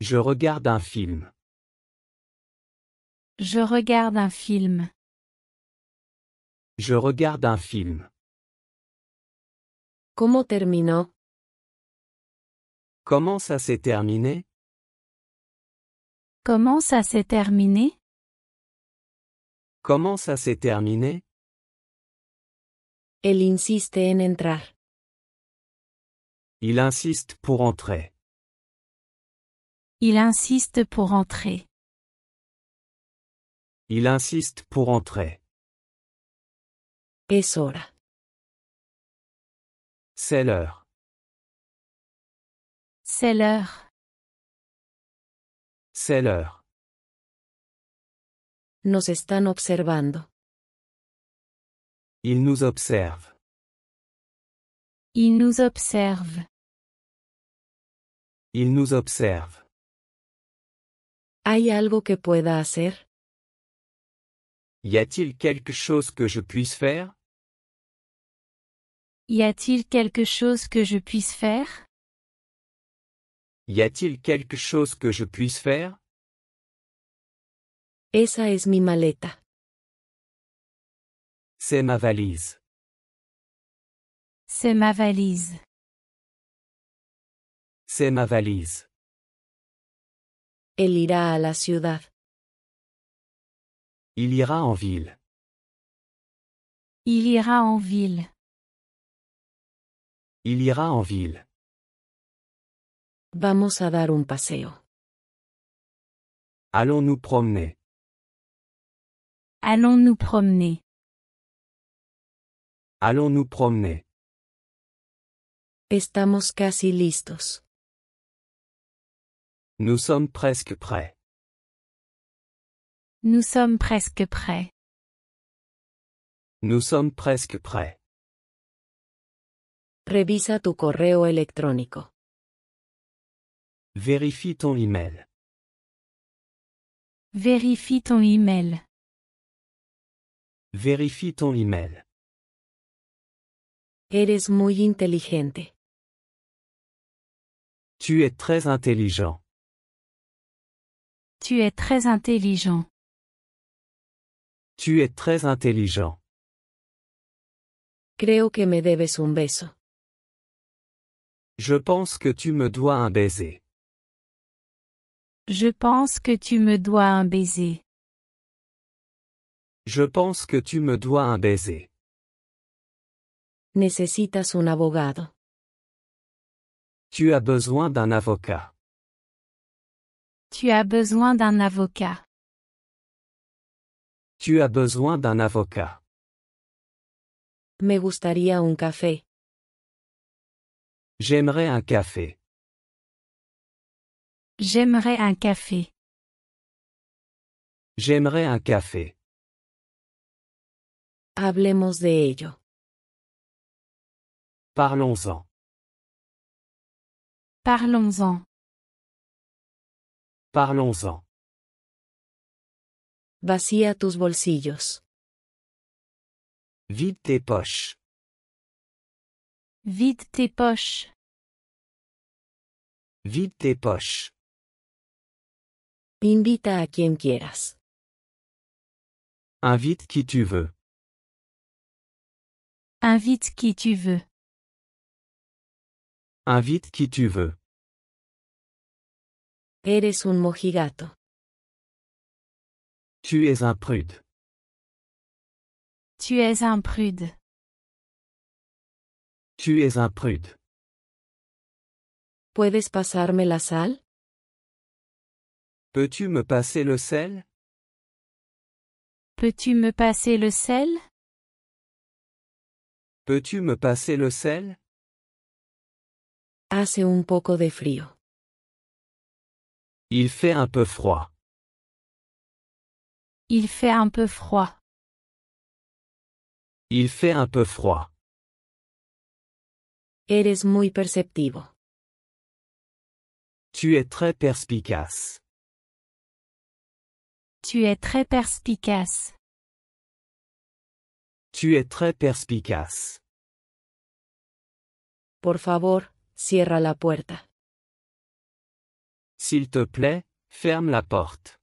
Je regarde un film. Je regarde un film. Je regarde un film. ¿Cómo terminó? Comment ça s'est terminé? Comment ça s'est terminé? Comment ça s'est terminé? Él insiste en entrar. Il insiste pour entrer. Il insiste pour entrer. Il insiste pour entrer. Es hora. C'est l'heure. C'est l'heure. C'est l'heure. Nos están observando. Il nous observe. Il nous observe. Il nous observe. ¿Hay algo que pueda hacer? Y a-t-il quelque chose que je puisse faire? Y a-t-il quelque chose que je puisse faire? Y a-t-il quelque chose que je puisse faire? Esa es mi maleta. C'est ma valise. C'est ma valise. C'est ma valise. Él irá a la ciudad. Il ira en ville. Il ira en ville. Il ira en ville. Vamos a dar un paseo. Allons nous promener. Allons nous promener. Allons nous promener. Estamos casi listos. Nous sommes presque prêts. Nous sommes presque prêts. Nous sommes presque prêts. Revisa tu correo electrónico. Vérifie ton email. Vérifie ton email. Vérifie ton email. Eres muy inteligente. Tu es très intelligent. Tu es très intelligent. Tu es très intelligent. Creo que me debes un beso. Je pense que tu me dois un baiser. Je pense que tu me dois un baiser. Je pense que tu me dois un baiser. Necesitas un abogado. Tu as besoin d'un avocat. Tu as besoin d'un avocat. Tu as besoin d'un avocat. Me gustaría un café. J'aimerais un café. J'aimerais un café. J'aimerais un café. Hablemos de ello. Parlons-en. Parlons-en. Parlons-en. Vacía tus bolsillos. Vide tes poches. Vide tes poches. Vide tes poches. Invita a quien quieras. Invite qui tu veux. Invite qui tu veux. Invite qui tu veux. Eres un mojigato. Tu es un prude. Tu es un prude. Tu es un prude. ¿Puedes pasarme la sal? Peux-tu me passer le sel? Peux-tu me passer le sel? Peux-tu me passer le sel? Hace un poco de frío. Il fait un peu froid. Il fait un peu froid. Il fait un peu froid. Eres muy perceptivo. Tu es très perspicace. Tu es très perspicace. Tu es très perspicace. Por favor, cierra la puerta. S'il te plaît, ferme la porte.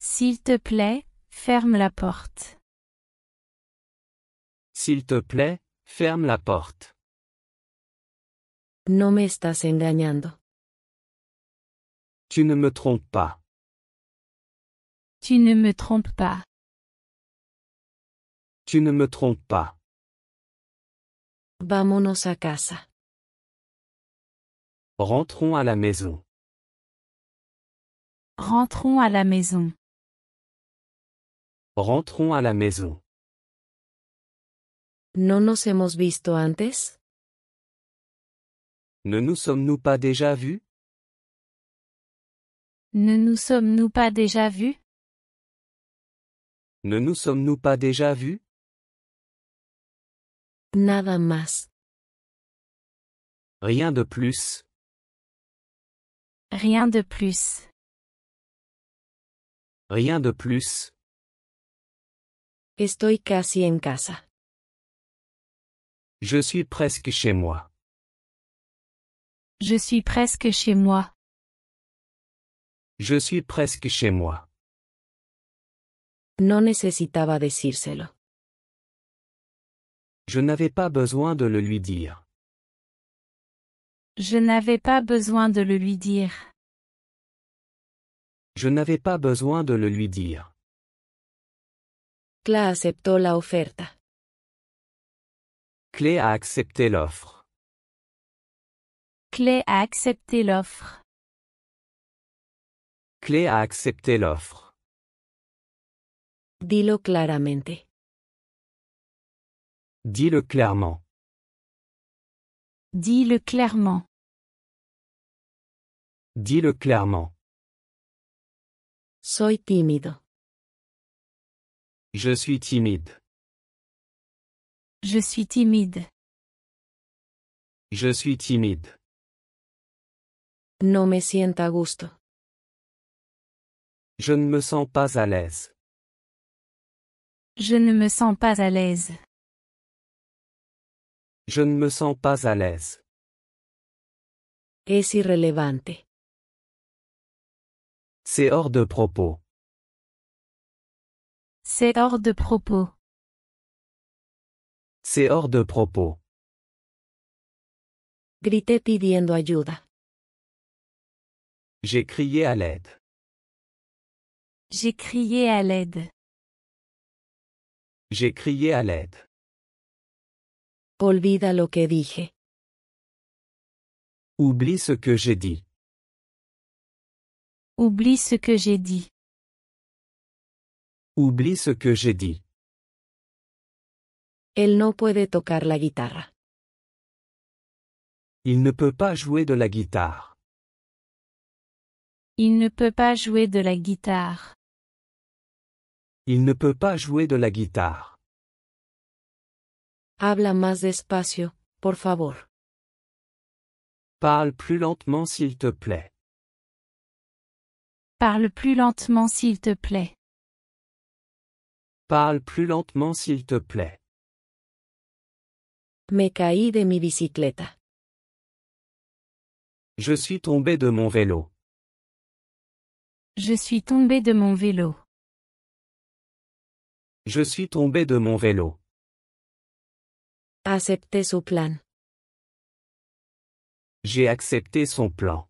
S'il te plaît, ferme la porte. S'il te plaît, ferme la porte. No me estás engañando. Tu ne me trompes pas. Tu ne me trompes pas. Tu ne me trompes pas. Vámonos a casa. Rentrons à la maison. Rentrons à la maison. Rentrons à la maison. ¿No nos hemos visto antes? Ne nous sommes-nous pas déjà vus? Ne nous sommes-nous pas déjà vus? Ne nous sommes-nous pas déjà vus? Nada más. Rien de plus. Rien de plus. Rien de plus. Estoy casi en casa. Je suis presque chez moi. Je suis presque chez moi. Je suis presque chez moi. No necesitaba decírselo. Je n'avais pas besoin de le lui dire. Je n'avais pas besoin de le lui dire. Je n'avais pas besoin de le lui dire. Cla aceptó la oferta. Clé a accepté l'offre. Clay a accepté l'offre. Clé a accepté l'offre. Dilo claramente. Dis-le clairement. Dis-le clairement. Dis-le clairement. Soy tímido. Je suis timide. Je suis timide. Je suis timide. No me sienta a gusto. Je ne me sens pas à l'aise. Je ne me sens pas à l'aise. Je ne me sens pas à l'aise. Es irrelevante. C'est hors de propos. C'est hors de propos. C'est hors de propos. Grité pidiendo ayuda. J'ai crié à l'aide. J'ai crié à l'aide. J'ai crié à l'aide. Olvida lo que dije. Oublie ce que j'ai dit. Oublie ce que j'ai dit. Oublie ce que j'ai dit. Él no puede tocar la guitarra. Il ne peut pas jouer de la guitare. Il ne peut pas jouer de la guitare. Il ne peut pas jouer de la guitare. Habla más despacio, por favor. Parle plus lentement s'il te plaît. Parle plus lentement s'il te plaît. Parle plus lentement s'il te plaît. Me caí de mi bicicleta. Je suis tombé de mon vélo. Je suis tombé de mon vélo. Je suis tombé de mon vélo. Acepté su plan. J'ai accepté son plan.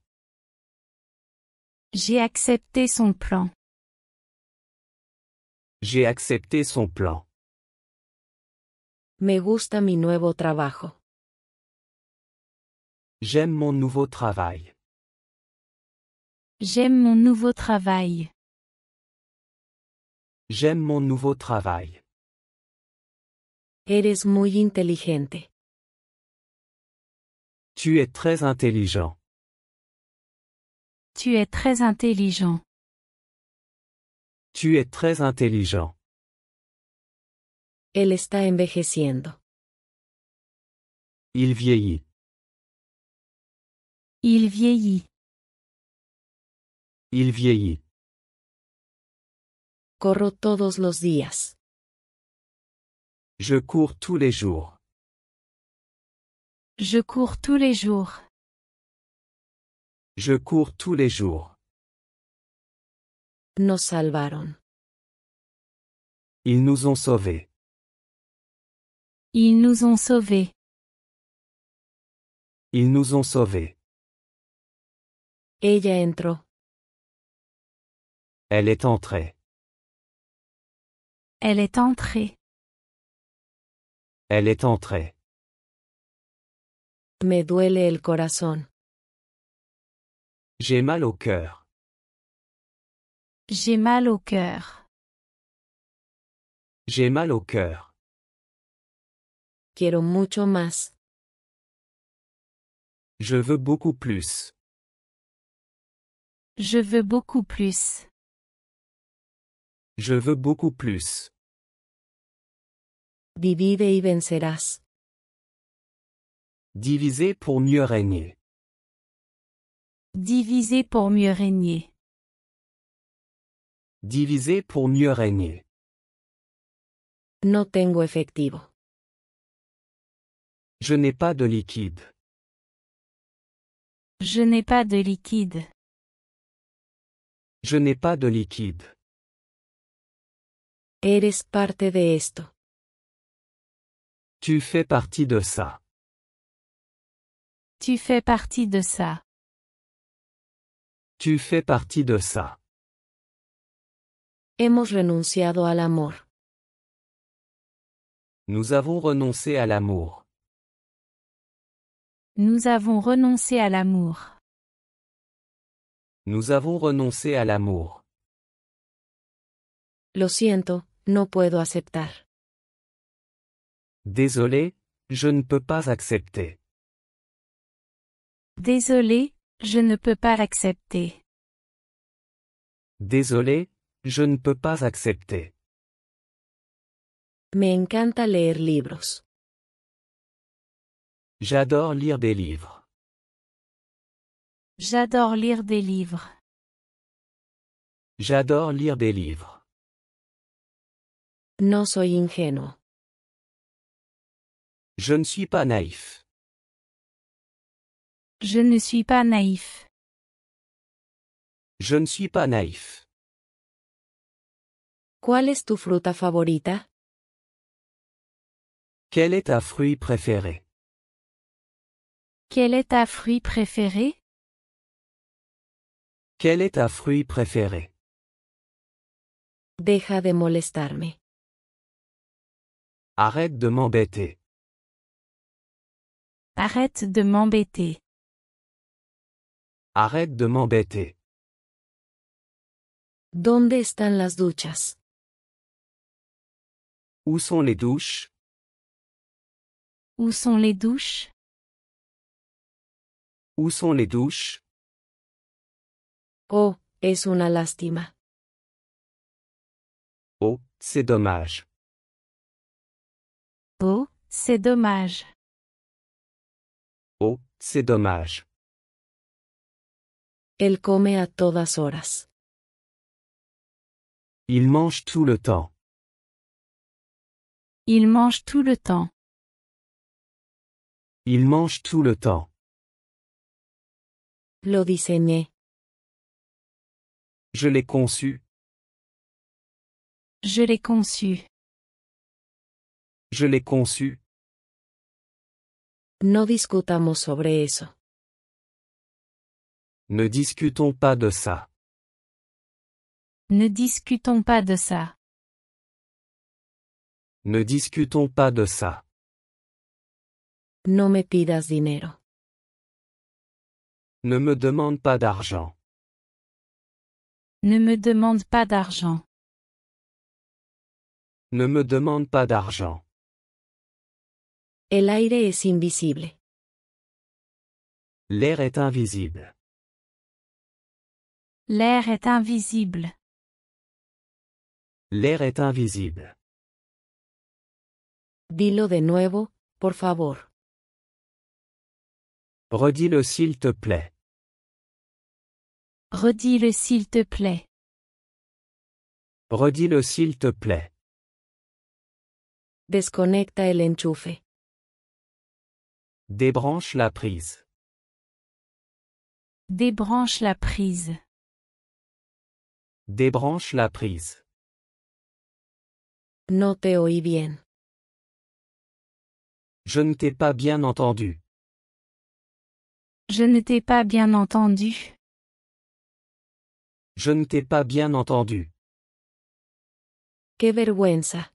J'ai accepté son plan. J'ai accepté son plan. Me gusta mi nuevo trabajo. J'aime mon nouveau travail. J'aime mon nouveau travail. J'aime mon nouveau travail. Eres muy inteligente. Tu es très intelligent. Tu es très intelligent. Tu es très intelligent. Él está envejeciendo. Il vieillit. Il vieillit. Il vieillit. Corro todos los días. Je cours tous les jours. Je cours tous les jours. Je cours tous les jours. Nos salvaron. Ils nous ont sauvés. Ils nous ont sauvés. Ils nous ont sauvés. Ella entró. Elle est entrée. Elle est entrée. Elle est entrée. Me duele el corazón. J'ai mal au cœur. J'ai mal au cœur. J'ai mal au cœur. Quiero mucho más. Je veux beaucoup plus. Je veux beaucoup plus. Je veux beaucoup plus. Divide y vencerás. Diviser pour mieux régner. Diviser pour mieux régner. Diviser pour mieux régner. No tengo efectivo. Je n'ai pas de liquide. Je n'ai pas de liquide. Je n'ai pas de liquide. Eres parte de esto. Tu fais partie de ça. Tu fais partie de ça. Tu fais partie de ça. Hemos renunciado al amor. Nous avons renoncé à l'amour. Nous avons renoncé à l'amour. Nous avons renoncé à l'amour. Lo siento, no puedo aceptar. Désolé, je ne peux pas accepter. Désolé, je ne peux pas accepter. Désolé, je ne peux pas accepter. Me encanta leer libros. J'adore lire des livres. J'adore lire des livres. J'adore lire des livres. No soy ingenuo. Je ne suis pas naïf. Je ne suis pas naïf. Je ne suis pas naïf. ¿Cuál es tu fruta favorita? Quel est ta fruit préféré? Quel est ta fruit préféré? Quel est ta fruit préféré? Deja de molestarme. Arrête de m'embêter. Arrête de m'embêter. Arrête de m'embêter. ¿Dónde están las duchas? Où sont les douches? Où sont les douches? Où sont les douches? Oh, es una lástima. Oh, c'est dommage. Oh, c'est dommage. Oh, c'est dommage. Él come a todas horas. Il mange tout le temps. Il mange tout le temps. Il mange tout le temps. Lo diseñé. Je l'ai conçu. Je l'ai conçu. Je l'ai conçu. No discutamos sobre eso. Ne discutons pas de ça. Ne discutons pas de ça. Ne discutons pas de ça. No me pidas dinero. Ne me demande pas d'argent. Ne me demande pas d'argent. Ne me demande pas d'argent. El aire es invisible. L'air est invisible. L'air est invisible. L'air est invisible. Dilo de nuevo, por favor. Redis-le s'il te plaît. Redis-le s'il te plaît. Redis-le s'il te plaît. Desconecta el enchufe. Débranche la prise. Débranche la prise. Débranche la prise. No te oí bien. Je ne t'ai pas bien entendu. Je ne t'ai pas bien entendu. Je ne t'ai pas bien entendu. Qué vergüenza.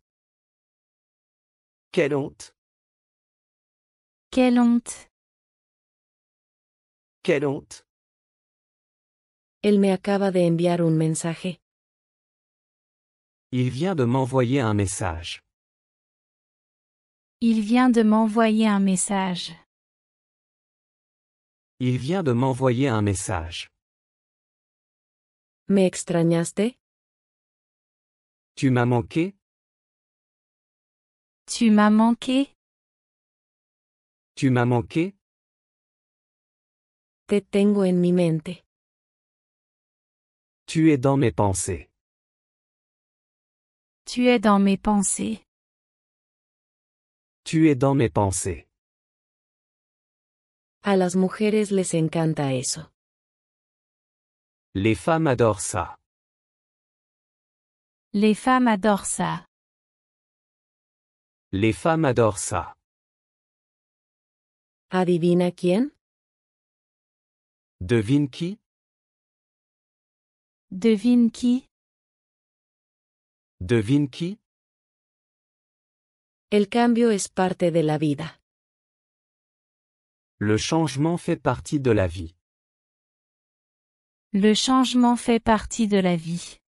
Quelle honte. Quelle honte. Quelle honte. Él me acaba de enviar un mensaje. Il vient de m'envoyer un message. Il vient de m'envoyer un message. Il vient de m'envoyer un message. ¿Me extrañaste? Tu m'as manqué? Tu m'as manqué? Tu m'as manqué? Te tengo en mi mente. Tu es dans mes pensées. Tu es dans mes pensées. Tu es dans mes pensées. A las mujeres les encanta eso. Les femmes adorent ça. Les femmes adorent ça. Les femmes adorent ça. ¿Adivina quién? Devine qui? Devine qui? Devine qui? El cambio es parte de la vida. Le changement fait partie de la vie. Le changement fait partie de la vie.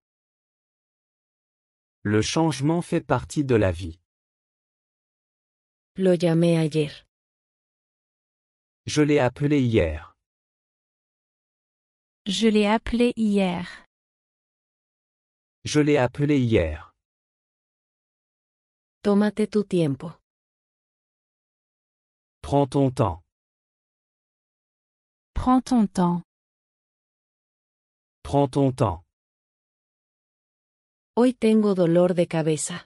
Le changement fait partie de la vie. Lo llamé ayer. Je l'ai appelé hier. Je l'ai appelé hier. Je l'ai appelé hier. Tómate tu tiempo. Prends ton temps. Prends ton temps. Prends ton temps. Hoy tengo dolor de cabeza.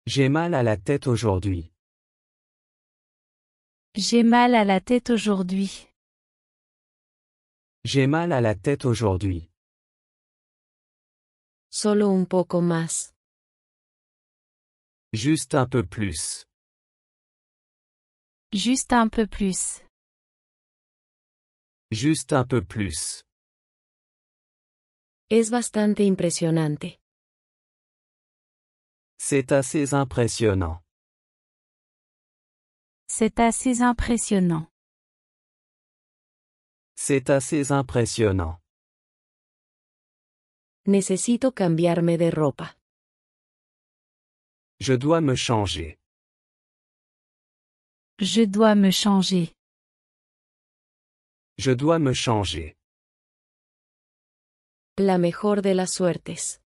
J'ai mal à la tête aujourd'hui. J'ai mal à la tête aujourd'hui. J'ai mal à la tête aujourd'hui. Solo un poco más. Juste un peu plus. Juste un peu plus. Juste un peu plus. Es bastante impresionante. C'est assez impressionnant. C'est assez impressionnant. C'est assez impressionnant. Necesito cambiarme de ropa. Je dois me changer. Je dois me changer. Je dois me changer. La mejor de las suertes.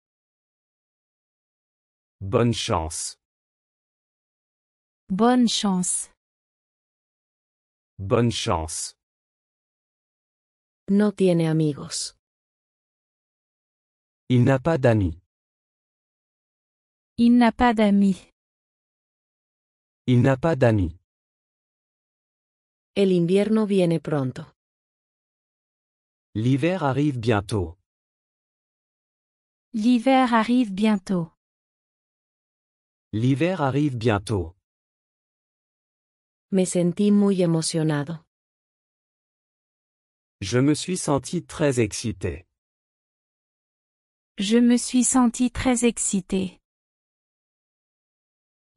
Bonne chance. Bonne chance. Bonne chance. No tiene amigos. Il n'a pas d'amis. Il n'a pas d'amis. Il n'a pas d'amis. El invierno viene pronto. L'hiver arrive bientôt. L'hiver arrive bientôt. L'hiver arrive bientôt. Me sentí muy emocionado. Je me suis senti très excité. Je me suis senti très excité.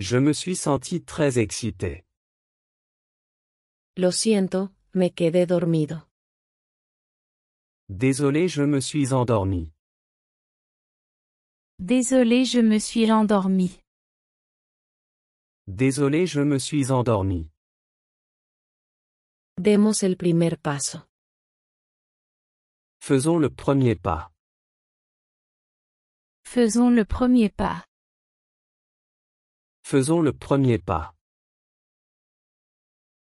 Je me suis senti très excité. Lo siento, me quedé dormido. Désolé, je me suis endormi. Désolé, je me suis endormi. Désolé, je me suis endormi. Demos el primer paso. Faisons le premier pas. Faisons le premier pas. Faisons le premier pas.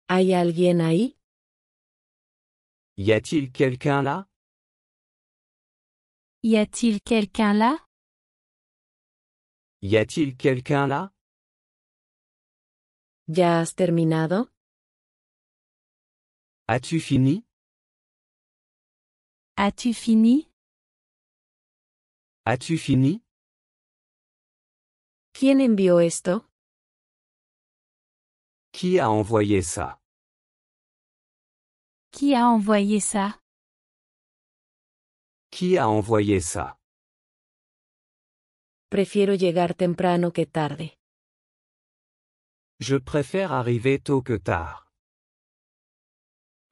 ¿Hay alguien ahí? Y a-t-il quelqu'un là? Y a-t-il quelqu'un là? Y a-t-il quelqu'un là? ¿Ya has terminado? As-tu fini? As-tu fini? As-tu fini? ¿Quién envió esto? Qui a envoyé ça? Qui a envoyé ça? Qui a envoyé ça? Prefiero llegar temprano que tarde. Je préfère arriver tôt que tard.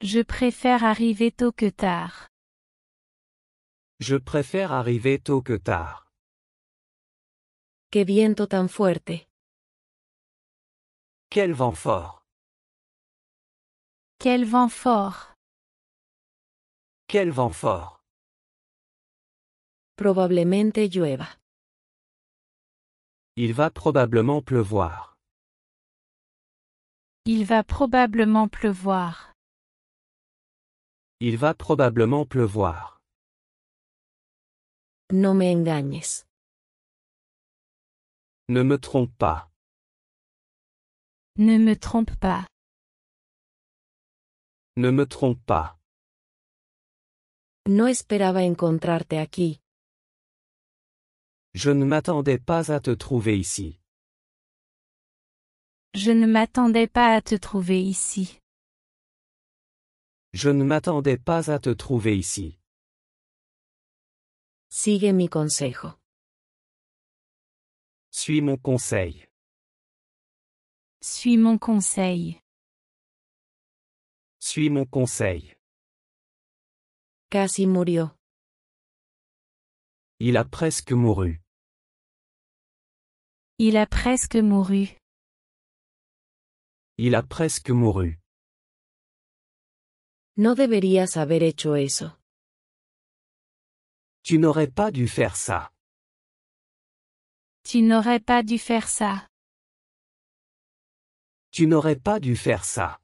Je préfère arriver tôt que tard. Je préfère arriver tôt que tard. ¡Qué viento tan fuerte! Quel vent fort! Quel vent fort! Quel vent fort! Probablemente llueva. Il va probablement pleuvoir. Il va probablement pleuvoir. Il va probablement pleuvoir. No me engañes. Ne me trompe pas. Ne me trompe pas. Ne me trompe pas. No esperaba encontrarte aquí. Je ne m'attendais pas à te trouver ici. Je ne m'attendais pas à te trouver ici. Je ne m'attendais pas à te trouver ici. Sigue mi consejo. Suis mon conseil. Suis mon conseil. Suis mon conseil. Casi murió. Il a presque mouru. Il a presque mouru. Il a presque mouru. No deberías haber hecho eso. Tu n'aurais pas dû faire ça. Tu n'aurais pas dû faire ça. Tu n'aurais pas dû faire ça.